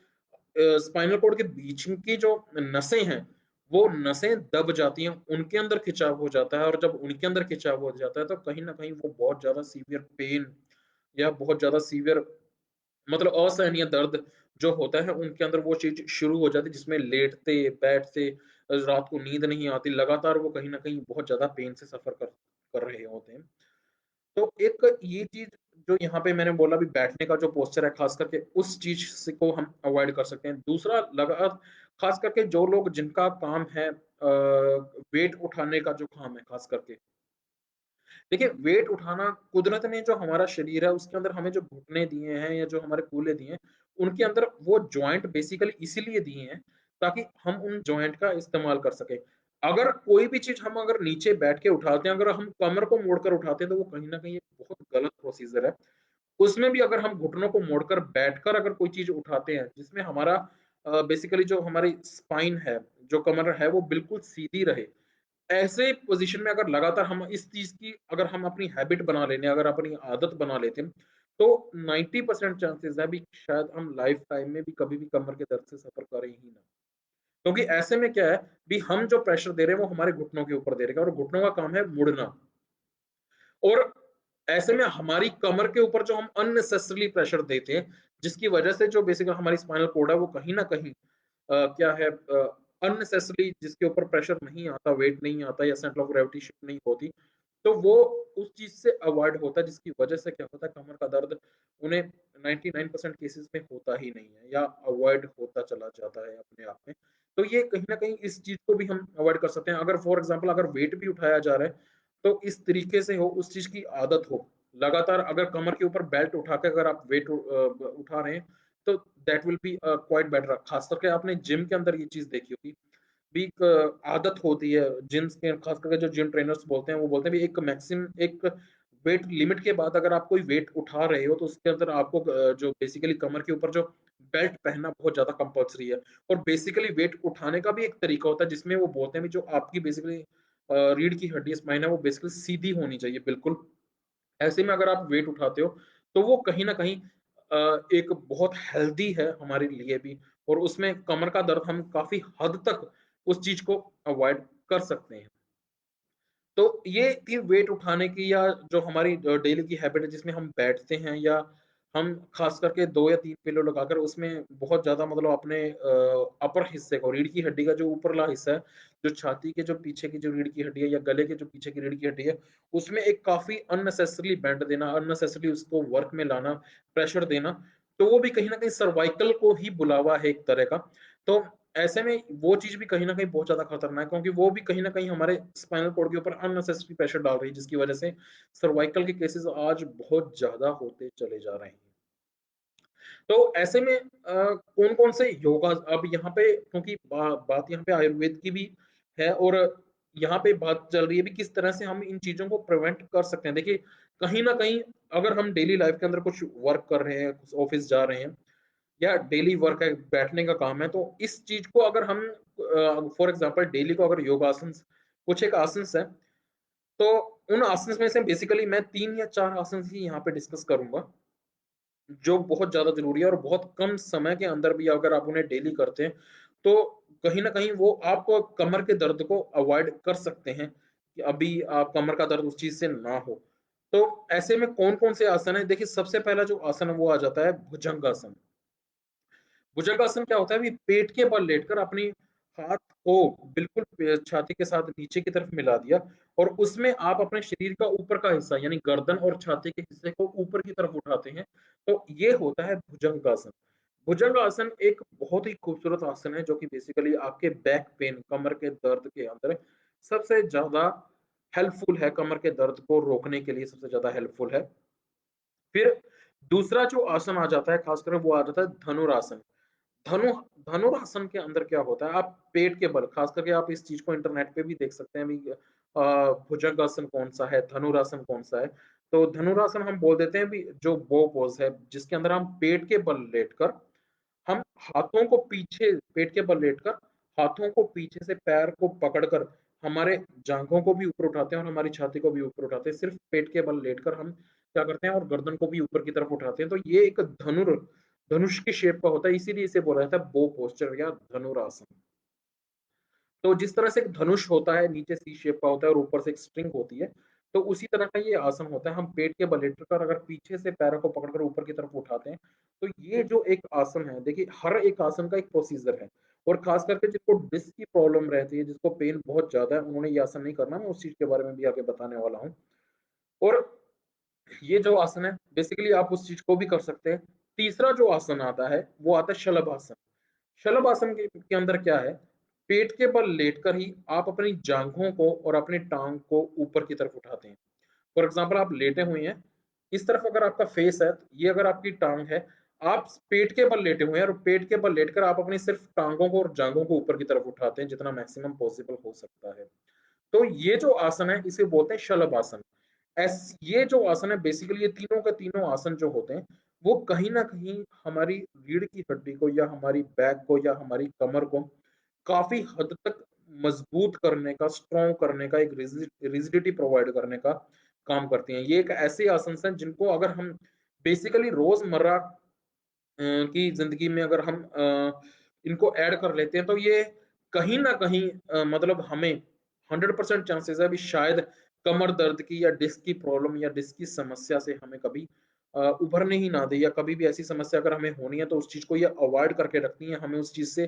स्पाइनल कॉर्ड के बीच की जो नसें हैं, वो नसें दब जाती हैं, उनके अंदर खिंचाव हो जाता है और जब उनके अंदर खिंचाव हो जाता है, तो कहीं न कहीं वो बहुत ज़्यादा सीवियर पेन या बहुत ज़्यादा सीवियर मतलब असहनीय दर्द जो होता है उनके अंदर वो चीज़ शुरू हो जाती है जिसमें लेटते, बैठते रात को नींद नहीं आती, लगातार वो कहीं न कहीं बहुत ज़्यादा पेन से सफ़र कर कर रहे होते हैं। तो एक ये चीज़ जो यहाँ पे मैंने बोला अभी बैठने का जो पोस्चर है ख़ास करके उस चीज़ से को हम अवॉइड कर सकते हैं। दूसरा ख़ास करके जो लोग जिनका काम है वेट उठाने का जो काम है ख़ास करके देखिए, वेट उठाना कुदरत ने जो हमारा शरीर है, उसके अंदर हमें जो घुटने दिए हैं या जो हमारे कूल्हे दिए हैं, उनके अंदर वो जॉइंट बेसिकली इसीलिए दिए हैं, ताकि हम उन जॉइंट का इस्तेमाल कर सकें। अगर कोई भी चीज़ हम अगर नीचे बैठ के उठाते हैं, अगर हम कमर को मोड़कर उठाते हैं, तो वो कहीं न कहीं एक बहुत गलत प्रोसीजर है। उसमें भी अगर हम घुटनों को मोड़कर बैठकर अगर कोई चीज़ उठाते हैं, जिसमें हमारा बेसिकली जो हमारी स्पाइन है, जो कमर है, वो बिल्कुल सीधी रहे। ऐसे पोज़ीशन में अगर लगातार हम इस चीज़ की अगर हम अपनी हैबिट बना लें, अगर अपनी आदत बना लेते हैं, तो 90% चांसेज़ है भी शायद हम लाइफ़ टाइम में भी कभी भी कमर के दर्द से सफ़र करें ही ना। क्योंकि ऐसे में क्या है, भी हम जो प्रेशर दे रहे हैं वो हमारे घुटनों के ऊपर दे रहे हैं और घुटनों का काम है मुड़ना। और ऐसे में हमारी कमर के ऊपर जो हम अननेसेसरीली प्रेशर देते हैं, जिसकी वजह से जो बेसिकली हमारी स्पाइनल कॉर्ड है वो कहीं न कहीं क्या है अननेसेसरी जिसके ऊपर प्रेशर नहीं आता, वेट नहीं आता या सेंटर ऑफ ग्रेविटी शिफ्ट नहीं होती, तो वो उस चीज़ से अवॉइड होता है जिसकी वजह से क्या होता है कमर का दर्द उन्हें 99% केसेज़ में होता ही नहीं है या अवॉइड होता चला जाता है अपने आप में। तो ये कहीं न कहीं इस चीज़ को भी हम अवॉइड कर सकते हैं। अगर फॉर एग्ज़ाम्पल अगर वेट भी उठाया जा रहा है, तो इस तरीके से हो, उस चीज़ की आदत हो। लगातार अगर कमर के ऊपर बेल्ट उठा के अगर आप वेट उठा रहे हैं, तो that will be quite better. खास करके आपने जिम के अंदर ये चीज़ देखी होगी, भी एक आदत होती है, जिम्स के खास करके जो जिम ट्रेनर्स बोलते हैं, वो बोलते हैं भी एक वेट लिमिट के बाद अगर आप कोई वेट उठा रहे हो, तो उसके अंदर आपको जो बेसिकली कमर के ऊपर जो बेल्ट पहनना बहुत ज़्यादा कंपल्सरी है। और बेसिकली वेट उठाने का भी एक तरीका होता है, जिसमें वो बोलते हैं भी जो आपकी बेसिकली रीढ़ की हड्डी स्पाइन है, वो बेसिकली सीधी होनी चाहिए बिल्कुल। ऐसे में अगर आप वेट उठाते हो, तो वो कहीं न कहीं एक बहुत हेल्दी है हमारे लिए भी, और उसमें कमर का दर्द हम काफ़ी हद तक उस चीज़ को अवॉइड कर सकते हैं। तो ये थी वेट उठाने की, या जो हमारी डेली की हैबिट है जिसमें हम बैठते हैं, या हम खास करके 2 या 3 पिलो लगाकर उसमें बहुत ज़्यादा मतलब अपने अपर हिस्से को, रीढ़ की हड्डी का जो ऊपरला हिस्सा है, जो छाती के जो पीछे की जो रीढ़ की हड्डी है या गले के जो पीछे की रीढ़ की हड्डी है, उसमें एक काफ़ी अननेसेसरीली बेंड देना, अननेसेसरीली उसको वर्क में लाना, प्रेशर देना, तो वो भी कहीं न कहीं सर्वाइकल को ही बुलावा है एक तरह का। तो ऐसे में वो चीज़ भी कहीं न कहीं बहुत ज़्यादा खतरनाक है, क्योंकि वो भी कहीं न कहीं हमारे स्पाइनल कॉर्ड के ऊपर अननेसेसरी प्रेशर डाल रही है, जिसकी वजह से सर्वाइकल के केसेज़ आज बहुत ज़्यादा होते चले जा रहे हैं। तो ऐसे में कौन-कौन से योगा, अब यहाँ पे क्योंकि बात यहाँ पे आयुर्वेद की भी है, और यहाँ पे बात चल रही है भी किस तरह से हम इन चीज़ों को प्रिवेंट कर सकते हैं। देखिए, कहीं न कहीं अगर हम डेली लाइफ़ के अंदर कुछ वर्क कर रहे हैं, कुछ ऑफ़िस जा रहे हैं, या डेली वर्क है, बैठने का काम है, तो इस चीज़ को अगर हम फॉर एग्ज़ाम्पल डेली को अगर योगासन्स, कुछ एक आसन्स हैं, तो उन आसन्स में से बेसिकली मैं 3 या 4 आसन्स ही यहाँ पे डिस्कस करूँगा, जो बहुत ज़्यादा ज़रूरी है, और बहुत कम समय के अंदर भी अगर आप उन्हें डेली करते हैं, तो कहीं न कहीं वो आपको कमर के दर्द को अवॉइड कर सकते हैं, कि अभी आप कमर का दर्द उस चीज़ से ना हो। तो ऐसे में कौन-कौन से आसन हैं? देखिए, सबसे पहला जो आसन है वो आ जाता है भुजंगासन। भुजंगासन क्या होता है, अभी पेट के बल लेटकर अपनी हाथ को बिल्कुल छाती के साथ नीचे की तरफ मिला दिया, और उसमें आप अपने शरीर का ऊपर का हिस्सा यानी गर्दन और छाती के हिस्से को ऊपर की तरफ उठाते हैं, तो ये होता है भुजंगासन। भुजंगासन एक बहुत ही खूबसूरत आसन है, जो कि बेसिकली आपके बैक पेन, कमर के दर्द के अंदर सबसे ज़्यादा हेल्पफुल है, कमर के दर्द को रोकने के लिए सबसे ज़्यादा हेल्पफुल है। फिर दूसरा जो आसन आ जाता है, खासकर वो आ जाता है धनुरासन। धनु धनुरासन के अंदर क्या होता है, आप पेट के बल, खास करके आप इस चीज़ को इंटरनेट पे भी देख सकते हैं, अभी भुजंगासन कौन-सा है, धनुरासन कौन-सा है। तो धनुरासन हम बोल देते हैं भी, जो बो पोज़ है, जिसके अंदर हम पेट के बल लेटकर, हम हाथों को पीछे, पेट के बल लेटकर, हाथों को पीछे से पैर को पकड़कर हमारे जाँघों को भी ऊपर उठाते हैं और हमारी छाती को भी ऊपर उठाते हैं। सिर्फ़ पेट के बल लेटकर हम क्या करते हैं, और गर्दन को भी ऊपर की तरफ उठाते हैं। तो ये एक धनुष की शेप का होता है, इसीलिए इसे बोला जाता है बो पोस्चर या धनुरासन। तो जिस तरह से एक धनुष होता है, नीचे सी शेप का होता है और ऊपर से एक स्ट्रिंग होती है, तो उसी तरह का ये आसन होता है। हम पेट के बल लेटकर अगर पीछे से पैरों को पकड़कर ऊपर की तरफ उठाते हैं, तो ये जो एक आसन है, देखिए हर एक आसन का एक प्रोसीजर है, और खास करके जिसको डिस्क की प्रॉब्लम रहती है, जिसको पेन बहुत ज़्यादा है, उन्होंने ये आसन नहीं करना, मैं उस चीज़ के बारे में भी आगे बताने वाला हूँ। और ये जो आसन है, बेसिकली आप उस चीज़ को भी कर सकते हैं। तीसरा जो आसन आता है, वो आता है शलभासन। शलभासन के अंदर क्या है, पेट के बल लेटकर ही आप अपनी जाँघों को और अपनी टाँग को ऊपर की तरफ उठाते हैं। फॉर एग्ज़ाम्पल आप लेटे हुए हैं, इस तरफ अगर आपका फेस है, ये अगर आपकी टाँग है, आप पेट के बल लेटे हुए हैं, और पेट के बल लेटकर आप अपनी सिर्फ़ टाँगों को और जाँघों को ऊपर की तरफ उठाते हैं, जितना मैक्सिमम पॉसिबल हो सकता है। तो ये जो आसन है, इसे बोलते हैं शलभ आसन। ये जो आसन है, बेसिकली ये तीनों के तीनों आसन जो होते हैं, वो कहीं न कहीं हमारी रीढ़ की हड्डी को, या हमारी बैक को, या हमारी कमर को काफ़ी हद तक मजबूत करने का, स्ट्रॉन्ग करने का, एक रिजिडिटी प्रोवाइड करने का काम करती हैं। ये एक ऐसे आसन्स हैं जिनको अगर हम बेसिकली रोज़मर्रा की ज़िंदगी में अगर हम इनको ऐड कर लेते हैं, तो ये कहीं न कहीं मतलब हमें 100% चांसेज़ है, अभी शायद कमर दर्द की या डिस्क की प्रॉब्लम या डिस्क की समस्या से हमें कभी उभरने ही ना दें, या कभी भी ऐसी समस्या अगर हमें होनी है, तो उस चीज़ को ये अवॉइड करके रखती हैं, हमें उस चीज़ से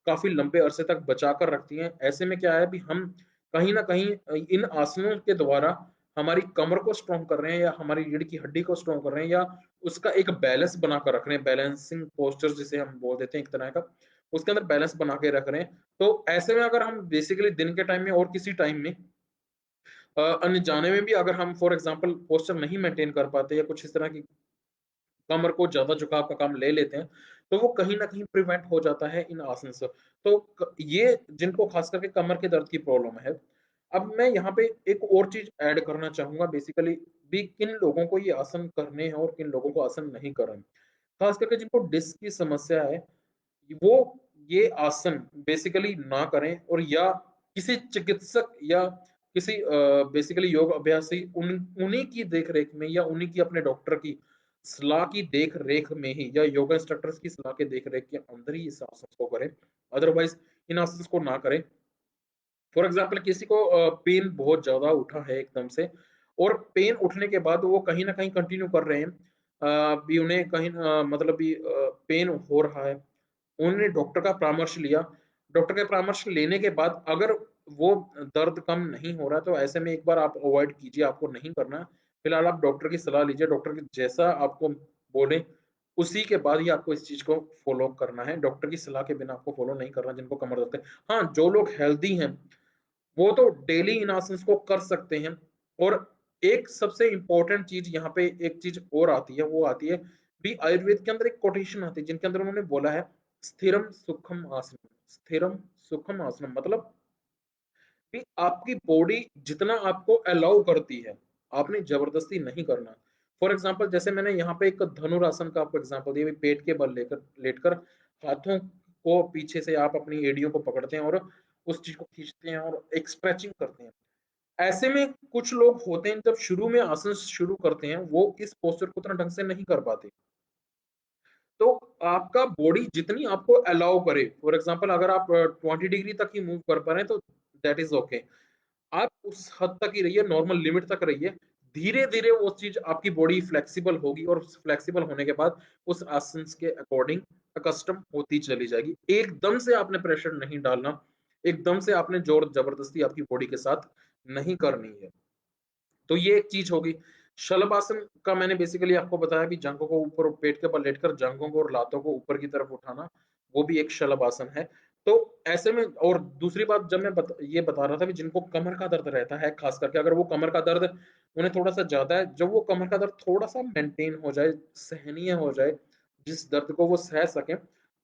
काफ़ी लंबे अरसे तक बचा कर रखती हैं। ऐसे में क्या है भी, हम कहीं न कहीं इन आसनों के द्वारा हमारी कमर को स्ट्रॉन्ग कर रहे हैं, या हमारी रीढ़ की हड्डी को स्ट्रॉन्ग कर रहे हैं, या उसका एक बैलेंस बनाकर रख रहे हैं, बैलेंसिंग पोस्चर जिसे हम बोल देते हैं एक तरह का, उसके अंदर बैलेंस बना के रख रहे हैं। तो ऐसे में अगर हम बेसिकली दिन के टाइम में और किसी टाइम में अनजाने में भी अगर हम फॉर एग्ज़ाम्पल पोस्चर नहीं मेंटेन कर पाते, या कुछ इस तरह की कमर को ज़्यादा झुकाव का काम ले लेते हैं, तो वो कहीं न कहीं प्रिवेंट हो जाता है इन आसन से। तो ये जिनको खास करके कमर के दर्द की प्रॉब्लम है। अब मैं यहाँ पे एक और चीज़ ऐड करना चाहूँगा बेसिकली भी किन लोगों को ये आसन करने हैं और किन लोगों को आसन नहीं करने। खास करके जिनको डिस्क की समस्या है, वो ये आसन बेसिकली ना करें और या किसी चिकित्सक या किसी बेसिकली योग अभ्यासी उन्हीं की देख-रेख में या उन्हीं की अपने डॉक्टर की सलाह की देख-रेख में ही या योगा इंस्ट्रक्टर्स की सलाह के देख-रेख के अंदर ही इस आसन को करें। अदरवाइज़ इन आसन्स को ना करें। फॉर एग्ज़ाम्पल किसी को पेन बहुत ज़्यादा उठा है एकदम से और पेन उठने के बाद वो कहीं न कहीं कंटिन्यू कर रहे हैं। भी उन्हें कहीं मतलब भी पेन हो रहा है। उन्होंने डॉक्टर का परामर्श लिया। डॉक्टर का परामर्श लेने के बाद अगर वो दर्द कम नहीं हो रहा, तो ऐसे में एक बार आप अवॉइड कीजिए, आपको नहीं करना। फिलहाल आप डॉक्टर की सलाह लीजिए, डॉक्टर के जैसा आपको बोले, उसी के बाद ही आपको इस चीज़ को फ़ॉलो करना है। डॉक्टर की सलाह के बिना आपको फ़ॉलो नहीं करना जिनको कमर दर्द है। हाँ, जो लोग हेल्दी हैं, वो तो डेली इन आसन्स को कर सकते हैं और एक सबसे इम्पोर्टेंट चीज़ यहाँ पे एक चीज़ और आती है, वो आती है भी आयुर्वेद के अंदर एक कोटेशन आती है, जिनके अंदर उन्होंने बोला है स्थिरम सुखम आसनम। स्थिरम सुखम आसनम मतलब कि आपकी बॉडी जितना आपको अलाउ करती है, आपने ज़बरदस्ती नहीं करना। फॉर एग्ज़ाम्पल जैसे मैंने यहाँ पे एक धनुरासन का आपको एग्ज़ाम्पल दिया, पेट के बल लेकर लेटकर हाथों को पीछे से आप अपनी एड़ियों को पकड़ते हैं और उस चीज़ को खींचते हैं और एक स्ट्रेचिंग करते हैं। ऐसे में कुछ लोग होते हैं जब शुरू में आसन शुरू करते हैं, वो इस पोस्चर को उतना ढंग से नहीं कर पाते। तो आपका बॉडी जितनी आपको अलाउ करे, फॉर एग्ज़ाम्पल अगर आप 20 डिग्री तक ही मूव कर पा रहे हैं, तो दैट इज़ ओके। आप उस हद तक ही रहिए, नॉर्मल लिमिट तक रहिए। धीरे-धीरे वो चीज़ आपकी बॉडी फ्लेक्सिबल होगी और उस फ्लेक्सिबल होने के बाद उस आसन्स के अकॉर्डिंग अकस्टम होती चली जाएगी। एकदम से आपने प्रेशर नहीं डालना, एकदम से आपने ज़ोर ज़बरदस्ती आपकी बॉडी के साथ नहीं करनी है। तो ये एक चीज़ होगी। शलभासन का मैंने बेसिकली आपको बताया भी जांघों को ऊपर पेट के बल लेटकर जांघों को और लातों को ऊपर की तरफ उठाना, वो भी एक शलभासन है। तो ऐसे में और दूसरी बात जब मैं ये बता रहा था कि जिनको कमर का दर्द रहता है, ख़ास करके अगर वो कमर का दर्द उन्हें थोड़ा-सा ज़्यादा है, जब वो कमर का दर्द थोड़ा-सा मेंटेन हो जाए, सहनीय हो जाए, जिस दर्द को वो सह सकें,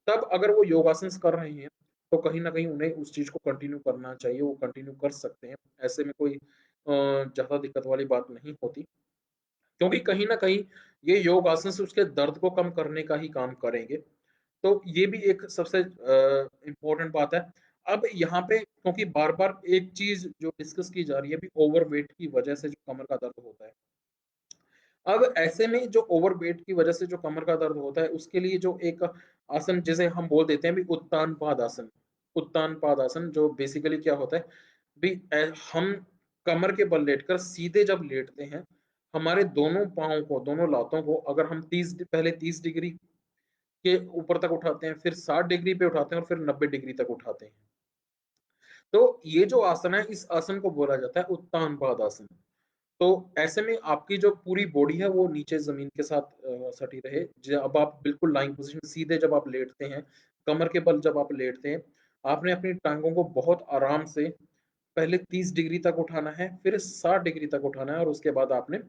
तब अगर वो योगासन्स कर रहे हैं, तो कहीं न कहीं उन्हें उस चीज़ को कंटिन्यू करना चाहिए, वो कंटिन्यू कर सकते हैं। ऐसे में कोई ज़्यादा दिक्कत वाली बात नहीं होती, क्योंकि कहीं न कहीं ये योग आसन से उसके दर्द को कम करने का ही काम करेंगे। तो ये भी एक सबसे इम्पोर्टेंट बात है। अब यहाँ पे क्योंकि बार-बार एक चीज़ जो डिस्कस की जा रही है, अभी ओवरवेट की वजह से जो कमर का दर्द होता है। अब ऐसे में जो ओवरवेट की वजह से जो कमर का दर्द होता है, उसके लिए जो एक आसन जिसे हम बोल देते हैं भी उत्तान पाद आसन। उत्तान पाद आसन जो बेसिकली क्या होता है, भी हम कमर के बल लेटकर सीधे जब लेटते हैं, हमारे दोनों पाँव को, दोनों लातों को अगर हम 30 डिग्री के ऊपर तक उठाते हैं, फिर 60 डिग्री पे उठाते हैं और फिर 90 डिग्री तक उठाते हैं। तो ये जो आसन है, इस आसन को बोला जाता है उत्तान पाद आसन। तो ऐसे में आपकी जो पूरी बॉडी है वो नीचे ज़मीन के साथ सटी रहे। जब आप बिल्कुल लाइन पोज़ीशन सीधे जब आप लेटते हैं, कमर के बल जब आप लेटते हैं, आपने अपनी टाँगों को बहुत आराम से पहले 30 डिग्री तक उठाना है, फिर 60 डिग्री तक उठाना है और उसके बाद आपने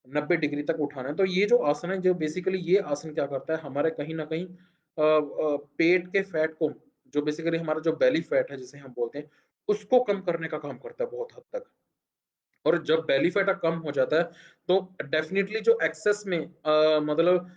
90 डिग्री तक उठाना है। तो ये जो आसन है, जो बेसिकली ये आसन क्या करता है, हमारे कहीं न कहीं पेट के फैट को, जो बेसिकली हमारा जो बेली फैट है जिसे हम बोलते हैं, उसको कम करने का काम करता है बहुत हद तक। और जब बेली फैट कम हो जाता है, तो डेफ़िनिटली जो एक्सेस में मतलब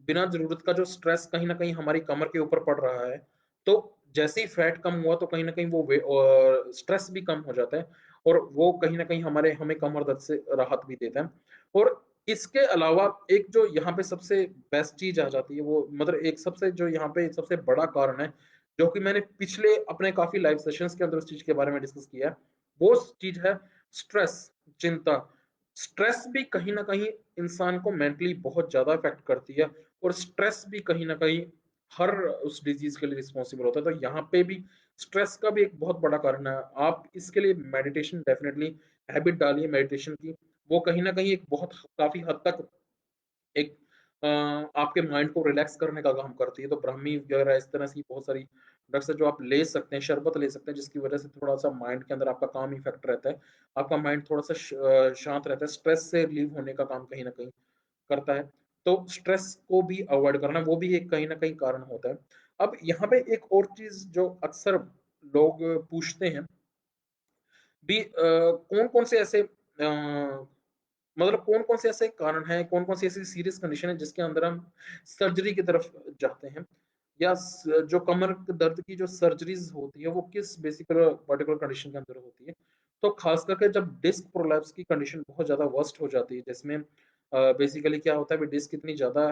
बिना ज़रूरत का जो स्ट्रेस कहीं न कहीं हमारी कमर के ऊपर पड़ रहा है, तो जैसे ही फैट कम हुआ तो कहीं न कहीं वो स्ट्रेस भी कम हो जाता है और वो कहीं न कहीं हमें कमर दर्द से राहत भी देता है। और इसके अलावा एक जो यहाँ पे सबसे बेस्ट चीज़ आ जाती है, वो मतलब एक सबसे जो यहाँ पे सबसे बड़ा कारण है, जो कि मैंने पिछले अपने काफ़ी लाइव सेशंस के अंदर उस चीज़ के बारे में डिस्कस किया है, वो चीज़ है स्ट्रेस, चिंता। स्ट्रेस भी कहीं न कहीं इंसान को मेंटली बहुत ज़्यादा इफ़ेक्ट करती है और स्ट्रेस भी कहीं न कहीं हर उस डिज़ीज़ के लिए रिस्पॉन्सिबल होता है। तो यहाँ पे भी स्ट्रेस का भी एक बहुत बड़ा कारण है। आप इसके लिए मेडिटेशन डेफ़िनिटली हैबिट डालिए मेडिटेशन की। वो कहीं न कहीं एक बहुत काफ़ी हद तक एक आपके माइंड को रिलैक्स करने का काम करती है। तो ब्राह्मी वगैरह इस तरह की बहुत सारी ड्रग्स है जो आप ले सकते हैं, शरबत ले सकते हैं जिसकी वज़ह से थोड़ा-सा माइंड के अंदर आपका काम इफ़ेक्ट रहता है। आपका माइंड थोड़ा-सा शांत रहता है, स्ट्रेस से रिलीव होने का काम कहीं न कहीं करता है। तो स्ट्रेस को भी अवॉइड करना, वो भी एक कहीं न कहीं कारण होता है। अब यहाँ पे एक और चीज़ जो अक्सर लोग पूछते हैं भी कौन-कौन से ऐसे मतलब कौन-कौन से ऐसे कारण हैं, कौन-कौन सी ऐसी सीरियस कंडीशन है जिसके अंदर हम सर्जरी की तरफ जाते हैं? या जो कमर के दर्द की जो सर्जरीज़ होती है, वो किस पर्टिकुलर कंडीशन के अंदर होती है? तो ख़ास करके जब डिस्क प्रोलैप्स की कंडीशन बहुत ज़्यादा वर्स्ट हो जाती है, जिसमें बेसिकली क्या होता है अभी डिस्क इतनी ज़्यादा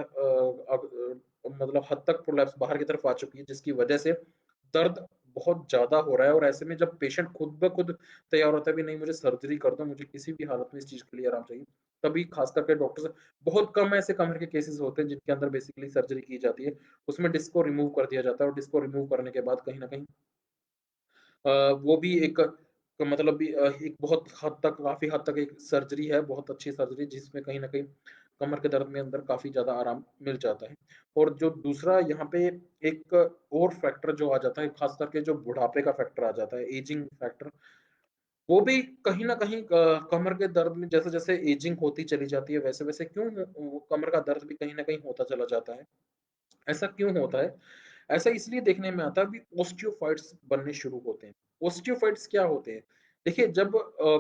मतलब हद तक प्रोलैप्स बाहर की तरफ आ चुकी है, जिसकी वजह से दर्द बहुत ज़्यादा हो रहा है और ऐसे में जब पेशेंट खुद ब खुद तैयार होता है भी नहीं मुझे सर्जरी कर दो, मुझे किसी भी हालत में इस चीज़ के लिए आराम चाहिए। तभी खास करके डॉक्टर्स बहुत कम ऐसे कमर के केसेज़ होते हैं जिनके अंदर बेसिकली सर्जरी की जाती है। उसमें डिस्क को रिमूव कर दिया जाता है और डिस्क को रिमूव करने के बाद कहीं न कहीं वो भी एक मतलब भी एक बहुत हद तक काफ़ी हद तक एक सर्जरी है, बहुत अच्छी सर्जरी जिसमें कहीं न कहीं कमर के दर्द में अंदर काफ़ी ज़्यादा आराम मिल जाता है। और जो दूसरा यहाँ पे एक और फैक्टर जो आ जाता है, खास करके जो बुढ़ापे का फैक्टर आ जाता है, एजिंग फैक्टर, वो भी कहीं न कहीं कमर के दर्द में जैसे-जैसे एजिंग होती चली जाती है, वैसे-वैसे क्यों वो कमर का दर्द भी कहीं न कहीं होता चला जाता है। ऐसा क्यों होता है? ऐसा इसलिए देखने में आता है अभी ओस्टियोफाइट्स बनने शुरू होते हैं। ओस्टियोफाइट्स क्या होते हैं? देखिए जब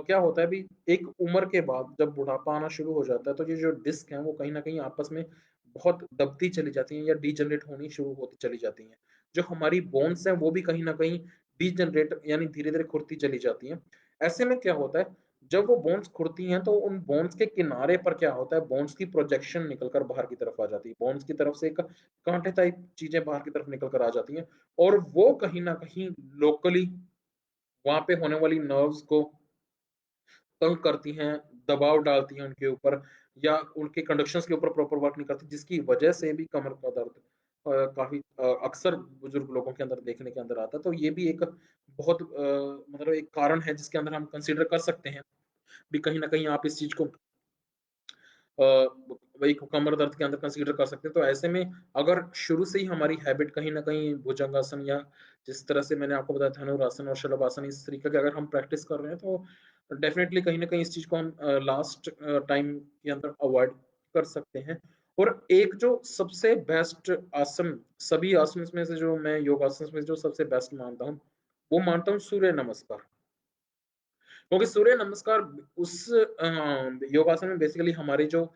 क्या होता है अभी एक उम्र के बाद जब बुढ़ापा आना शुरू हो जाता है तो ये जो डिस्क हैं वो कहीं न कहीं आपस में बहुत दबती चली जाती हैं या डीजनरेट होनी शुरू होती चली जाती हैं। जो हमारी बोन्स हैं वो भी कहीं न कहीं डीजनरेट यानी धीरे-धीरे खुरती चली जाती हैं। ऐसे में क्या होता है जब वो बोन्स खुरती हैं तो उन बोन्स के किनारे पर क्या होता है बोन्स की प्रोजेक्शन निकल कर बाहर की तरफ आ जाती है। बोन्स की तरफ से एक काँटे टाइप चीज़ें बाहर की तरफ निकल कर आ जाती हैं और वो कहीं न कहीं लोकली वहाँ पे होने वाली नर्व्स को तंग करती हैं, दबाव डालती हैं उनके ऊपर या उनके कंडक्शंस के ऊपर प्रॉपर वर्क नहीं करती, जिसकी वजह से भी कमर का दर्द काफ़ी अक्सर बुजुर्ग लोगों के अंदर देखने के अंदर आता है। तो ये भी एक बहुत मतलब एक कारण है जिसके अंदर हम कंसीडर कर सकते हैं, भी कहीं न कहीं आप इस चीज़ को अ, वही कमर दर्द के अंदर कंसीडर कर सकते हैं। तो ऐसे में अगर शुरू से ही हमारी हैबिट कहीं न कहीं भुजंगासन या जिस तरह से मैंने आपको बताया धनुरासन और शलभासन इस तरीके की अगर हम प्रैक्टिस कर रहे हैं तो डेफ़िनेटली कहीं न कहीं इस चीज़ को हम लास्ट टाइम के अंदर अवॉइड कर सकते हैं। और एक जो सबसे बेस्ट आसन सभी आसन्स में से जो मैं योगासन्स में जो सबसे बेस्ट मानता हूँ, वो मानता हूँ सूर्य नमस्कार। क्योंकि सूर्य नमस्कार उस योगासन में बेसिकली हमारी जो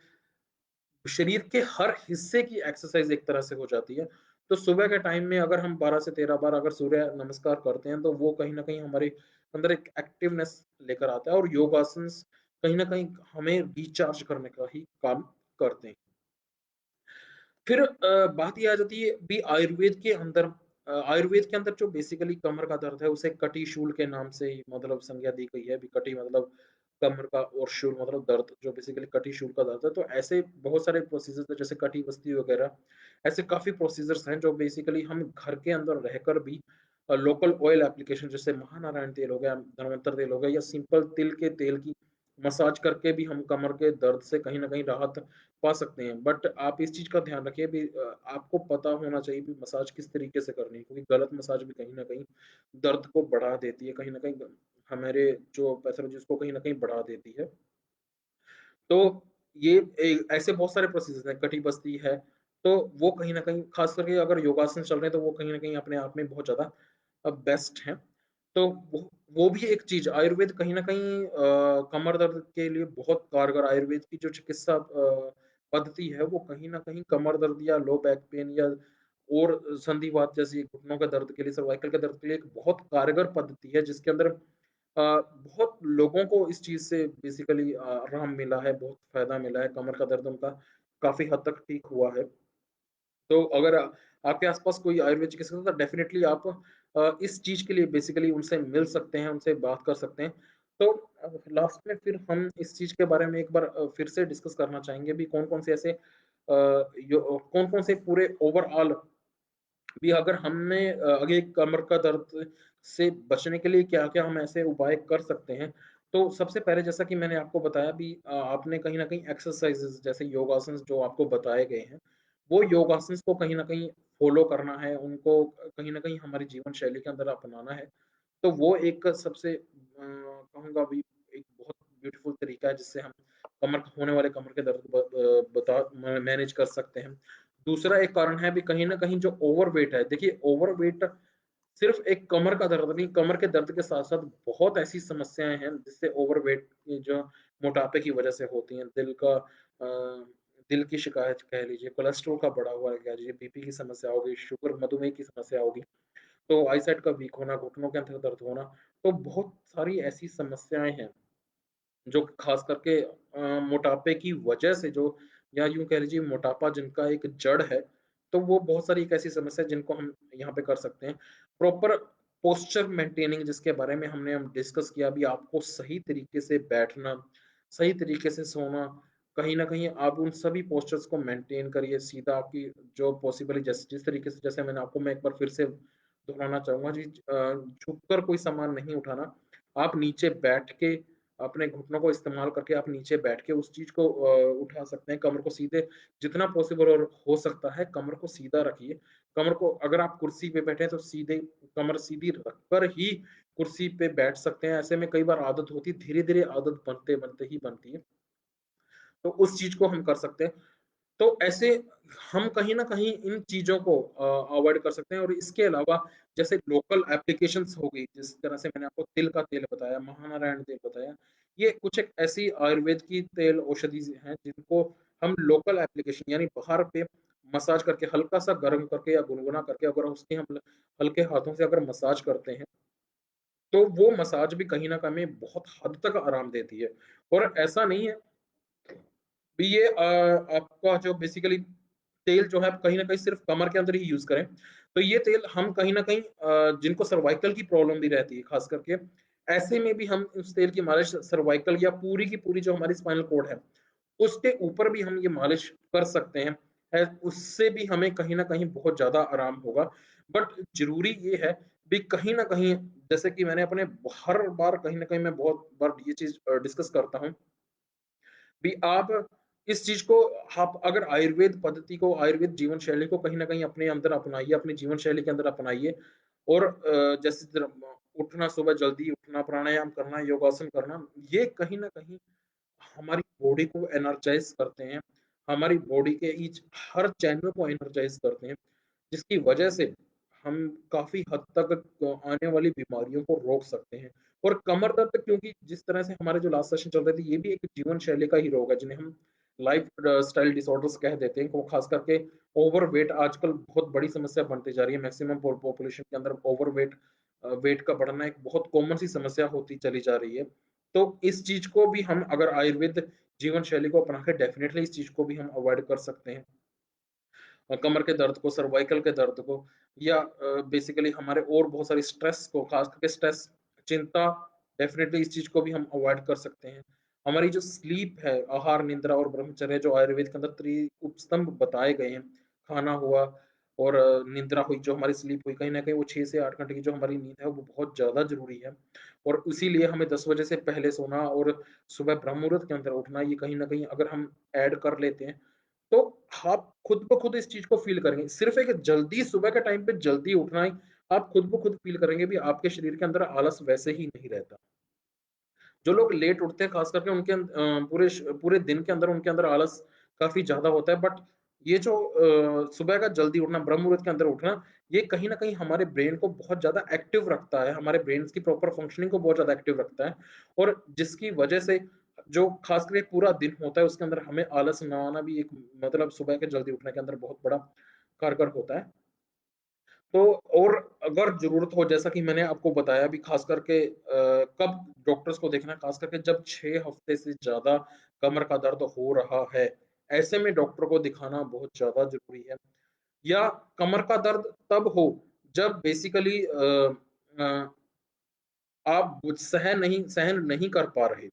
शरीर के हर हिस्से की एक्सरसाइज़ एक तरह से हो जाती है। तो सुबह के टाइम में अगर हम 12 से 13 बार अगर सूर्य नमस्कार करते हैं, तो वो कहीं न कहीं हमारे अंदर एक एक्टिवनेस लेकर आता है और योगासन्स कहीं न कहीं हमें रिचार्ज करने का ही काम करते हैं। फिर बात ये आ जाती है भी आयुर्वेद के अंदर जो बेसिकली कमर का दर्द है उसे कटी शूल के नाम से ही मतलब संज्ञा दी गई है। भी कटी मतलब कमर का और शूल मतलब दर्द जो बेसिकली कटी शूल का दर्द है। तो ऐसे बहुत सारे प्रोसीजर्स हैं जैसे कटी बस्ती वगैरह, ऐसे काफ़ी प्रोसीजर्स हैं जो बेसिकली हम घर के अंदर रहकर भी लोकल ऑयल एप्लीकेशन जैसे महानारायण तेल हो गया, धन्वंतर तेल हो गया या सिंपल तिल के तेल की मसाज करके भी हम कमर के दर्द से कहीं न कहीं राहत पा सकते हैं। बट आप इस चीज़ का ध्यान रखिए भी आपको पता होना चाहिए कि मसाज किस तरीके से करनी है क्योंकि गलत मसाज भी कहीं न कहीं दर्द को बढ़ा देती है, कहीं न कहीं हमारे जो पैथोलॉजी उसको कहीं न कहीं बढ़ा देती है। तो ये ऐसे बहुत सारे प्रोसेसेस हैं, कटी बस्ती है, तो वो कहीं न कहीं ख़ास करके अगर योगासन चल रहे हैं, तो वो कहीं न कहीं अपने आप में बहुत ज़्यादा बेस्ट हैं। तो वो भी एक चीज़ आयुर्वेद कहीं न कहीं कमर दर्द के लिए बहुत कारगर आयुर्वेद की जो चिकित्सा पद्धति है, वो कहीं न कहीं कमर दर्द या लो बैक पेन या और संधिवात जैसी घुटनों के दर्द के लिए, सर्वाइकल के दर्द के लिए एक बहुत कारगर पद्धति है, जिसके अंदर बहुत लोगों को इस चीज़ से बेसिकली आराम मिला है, बहुत फ़ायदा मिला है, कमर का दर्द उनका काफ़ी हद तक ठीक हुआ है। तो अगर आपके आस-पास कोई आयुर्वेद चिकित्सक है तो डेफ़िनिटली आप इस चीज़ के लिए बेसिकली उनसे मिल सकते हैं, उनसे बात कर सकते हैं। तो लास्ट में फिर हम इस चीज़ के बारे में एक बार फिर से डिस्कस करना चाहेंगे भी कौन-कौन से ऐसे कौन-कौन से पूरे ओवरऑल भी अगर हमने आगे कमर का दर्द से बचने के लिए क्या-क्या हम ऐसे उपाय कर सकते हैं। तो सबसे पहले जैसा कि मैंने आपको बताया भी आपने कहीं न कहीं एक्सरसाइज़ेज़ जैसे योगासन्स जो आपको बताए गए हैं, वो योगासन्स को कहीं न कहीं फ़ॉलो करना है, उनको कहीं न कहीं हमारी जीवन शैली के अंदर अपनाना है। तो वो एक सबसे कहूँगा भी एक बहुत ब्यूटीफुल तरीका है जिससे हम होने वाले कमर के दर्द बता म मैनेज कर सकते हैं। दूसरा एक कारण है भी कहीं न कहीं जो ओवरवेट है, देखिए ओवरवेट सिर्फ़ एक कमर का दर्द नहीं, कमर के दर्द के साथ-साथ बहुत ऐसी समस्याएँ हैं जिससे ओवरवेट की जो मोटापे की वज़ह से होती हैं। दिल की शिकायत कह लीजिए, कोलेस्ट्रॉल का बढ़ा हुआ कह लीजिए, बीपी की समस्या हो गई, शुगर मधुमेह की समस्या होगी, तो आईसाइट का वीक होना, घुटनों के अंदर दर्द होना, तो बहुत सारी ऐसी समस्याएँ हैं जो ख़ास करके मोटापे की वजह से जो या यूँ कह लीजिए मोटापा जिनका एक जड़ है, तो वो बहुत सारी एक ऐसी समस्या है जिनको हम यहाँ पे कर सकते हैं। प्रॉपर पोस्चर मेंटेनिंग जिसके बारे में हम डिस्कस किया अभी आपको सही तरीके से बैठना, सही तरीके से सोना, कहीं न कहीं आप उन सभी पोस्चर्स को मेंटेन करिए, सीधा आपकी जो पॉसिबल है जिस तरीके से जैसे मैंने आपको मैं एक बार फिर से दोहराना चाहूँगा जी झुककर कोई सामान नहीं उठाना। आप नीचे बैठ के अपने घुटनों को इस्तेमाल करके आप नीचे बैठ के उस चीज़ को उठा सकते हैं, कमर को सीधे जितना पॉसिबल और हो सकता है कमर को सीधा रखिए। कमर को अगर आप कुर्सी पे बैठे हैं तो सीधे कमर सीधी रखकर ही कुर्सी पे बैठ सकते हैं। ऐसे में कई बार आदत होती है, धीरे-धीरे आदत बनते-बनते ही बनती है। तो उस चीज़ को हम कर सकते हैं। तो ऐसे हम कहीं न कहीं इन चीज़ों को अवॉइड कर सकते हैं और इसके अलावा जैसे लोकल एप्लीकेशंस हो गई, जिस तरह से मैंने आपको तिल का तेल बताया, महानारायण तेल बताया, ये कुछ एक ऐसी आयुर्वेद की तेल औषधि हैं जिनको हम लोकल एप्लीकेशन यानी बाहर पे मसाज करके हल्का-सा गर्म करके या गुनगुना करके अगर उसकी हम हल्के हाथों से अगर मसाज करते हैं, तो वो मसाज भी कहीं न कहीं बहुत हद तक आराम देती है। और ऐसा नहीं है ये आपका जो बेसिकली तेल जो है आप कहीं न कहीं सिर्फ़ कमर के अंदर ही यूज़ करें। तो ये तेल हम कहीं न कहीं जिनको सर्वाइकल की प्रॉब्लम भी रहती है ख़ास करके, ऐसे में भी हम उस तेल की मालिश सर्वाइकल या पूरी की पूरी जो हमारी स्पाइनल कॉर्ड है, उसके ऊपर भी हम ये मालिश कर सकते हैं। उससे भी हमें कहीं न कहीं बहुत ज़्यादा आराम होगा। बट ज़रूरी ये है भी कहीं न कहीं जैसे कि मैंने अपने हर बार कहीं न कहीं मैं बहुत बार ये चीज़ डिस्कस करता हूँ भी आप इस चीज़ को आप अगर आयुर्वेद पद्धति को, आयुर्वेद जीवन शैली को कहीं न कहीं अपने अंदर अपनाइए, अपनी जीवन शैली के अंदर अपनाइए और जैसे उठना सुबह जल्दी उठना, प्राणायाम करना, योगासन करना, ये कहीं न कहीं हमारी बॉडी को एनर्जाइज़ करते हैं, हमारी बॉडी के ईच हर चैनल को एनर्जाइज़ करते हैं, जिसकी वजह से हम काफ़ी हद तक आने वाली बीमारियों को रोक सकते हैं। और कमर दर्द क्योंकि जिस तरह से हमारे जो लास्ट सेशन चल रहे थे, ये भी एक जीवन शैली का ही रोग है, जिन्हें हम लाइफ स्टाइल डिसऑर्डर्स कह देते हैं, को खास करके ओवरवेट आजकल बहुत बड़ी समस्या बनती जा रही है। मैक्सिमम पॉपुलेशन के अंदर ओवरवेट वेट का बढ़ना एक बहुत कॉमन सी समस्या होती चली जा रही है। तो इस चीज़ को भी हम अगर आयुर्वेद जीवन शैली को अपना के डेफ़िनेटली इस चीज़ को भी हम अवॉइड कर सकते हैं। कमर के दर्द को, सर्वाइकल के दर्द को या बेसिकली हमारे और बहुत सारी स्ट्रेस को, खास करके स्ट्रेस, चिंता, डेफ़िनेटली इस चीज़ को भी हम अवॉइड कर सकते हैं। हमारी जो स्लीप है, आहार, निद्रा और ब्रह्मचर्य जो आयुर्वेद के अंदर उपस्तंभ बताए गए हैं, खाना हुआ और निद्रा हुई, जो हमारी स्लीप हुई, कहीं न कहीं वो 6 से 8 घंटे की जो हमारी नींद है, वो बहुत ज़्यादा ज़रूरी है और इसीलिए हमें 10 बजे से पहले सोना और सुबह ब्रह्म मुहूर्त के अंदर उठना, ये कहीं न कहीं अगर हम ऐड कर लेते हैं, तो आप खुद ब खुद इस चीज़ को फ़ील करेंगे। सिर्फ़ एक जल्दी सुबह के टाइम पे जल्दी उठना ही आप खुद ब खुद फ़ील करेंगे भी आपके शरीर के अंदर आलस वैसे ही नहीं रहता। जो लोग लेट उठते हैं ख़ास करके पूरे दिन के अंदर उनके अंदर आलस काफ़ी ज़्यादा होता है बट ये जो सुबह का जल्दी उठना, ब्रह्म मुहूर्त के अंदर उठना, ये कहीं न कहीं हमारे ब्रेन को बहुत ज़्यादा एक्टिव रखता है, हमारे ब्रेन्स की प्रॉपर फंक्शनिंग को बहुत ज़्यादा एक्टिव रखता है और जिसकी वजह से जो ख़ास करके पूरा दिन होता है उसके अंदर हमें आलस ना आना भी एक मतलब सुबह के जल्दी उठने के अंदर बहुत बड़ा कारगर होता है। तो और अगर ज़रूरत हो जैसा कि मैंने आपको बताया भी ख़ास करके कब डॉक्टर्स को देखना है ख़ास करके जब 6 हफ़्ते से ज़्यादा कमर का दर्द हो रहा है, ऐसे में डॉक्टर को दिखाना बहुत ज़्यादा ज़रूरी है। या कमर का दर्द तब हो जब बेसिकली अ, आप सहन नहीं कर पा रहे।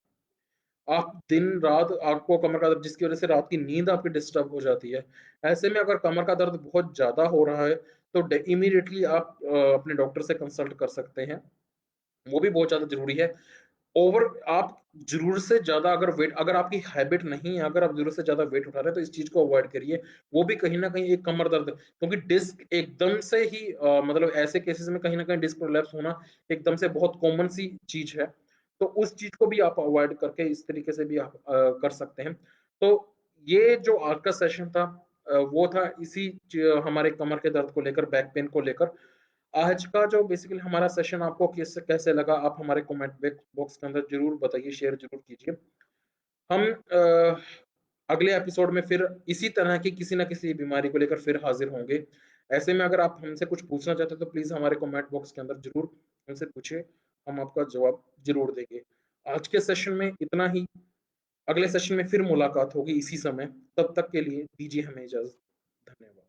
आप दिन-रात आपको कमर का दर्द जिसकी वज़ह से रात की नींद आपकी डिस्टर्ब हो जाती है। ऐसे में अगर कमर का दर्द बहुत ज़्यादा हो रहा है, तो इमीडिएटली आप अपने डॉक्टर से कंसल्ट कर सकते हैं। वो भी बहुत ज़्यादा ज़रूरी है। ओवर आप ज़रूरत से ज़्यादा अगर आपकी हैबिट नहीं है, अगर आप ज़रूरत से ज़्यादा वेट उठा रहे हैं, तो इस चीज़ को अवॉइड करिए। वो भी कहीं न कहीं एक कमर दर्द क्योंकि डिस्क एकदम से ही मतलब ऐसे केसेज़ में कहीं न कहीं डिस्क प्रोलैप्स होना एकदम से बहुत कॉमन सी चीज़ है। तो उस चीज़ को भी आप अवॉइड करके इस तरीके से भी आप कर सकते हैं। तो ये जो आज का सेशन था वो था इसी हमारे कमर के दर्द को लेकर, बैक पेन को लेकर। आज का जो बेसिकली हमारा सेशन आपको कैसे कैसे लगा, आप हमारे कमेंट बॉक्स के अंदर ज़रूर बताइए, शेयर ज़रूर कीजिए। हम अगले एपिसोड में फिर इसी तरह की किसी न किसी बीमारी को लेकर फिर हाज़िर होंगे। ऐसे में अगर आप हमसे कुछ पूछना चाहते हैं तो प्लीज़ हमारे कमेंट बॉक्स के अंदर ज़रूर हमसे पूछिए, हम आपका जवाब ज़रूर देंगे। आज के सेशन में इतना ही, अगले सेशन में फिर मुलाकात होगी इसी समय, तब तक के लिए दीजिए हमें इजाज़त। धन्यवाद।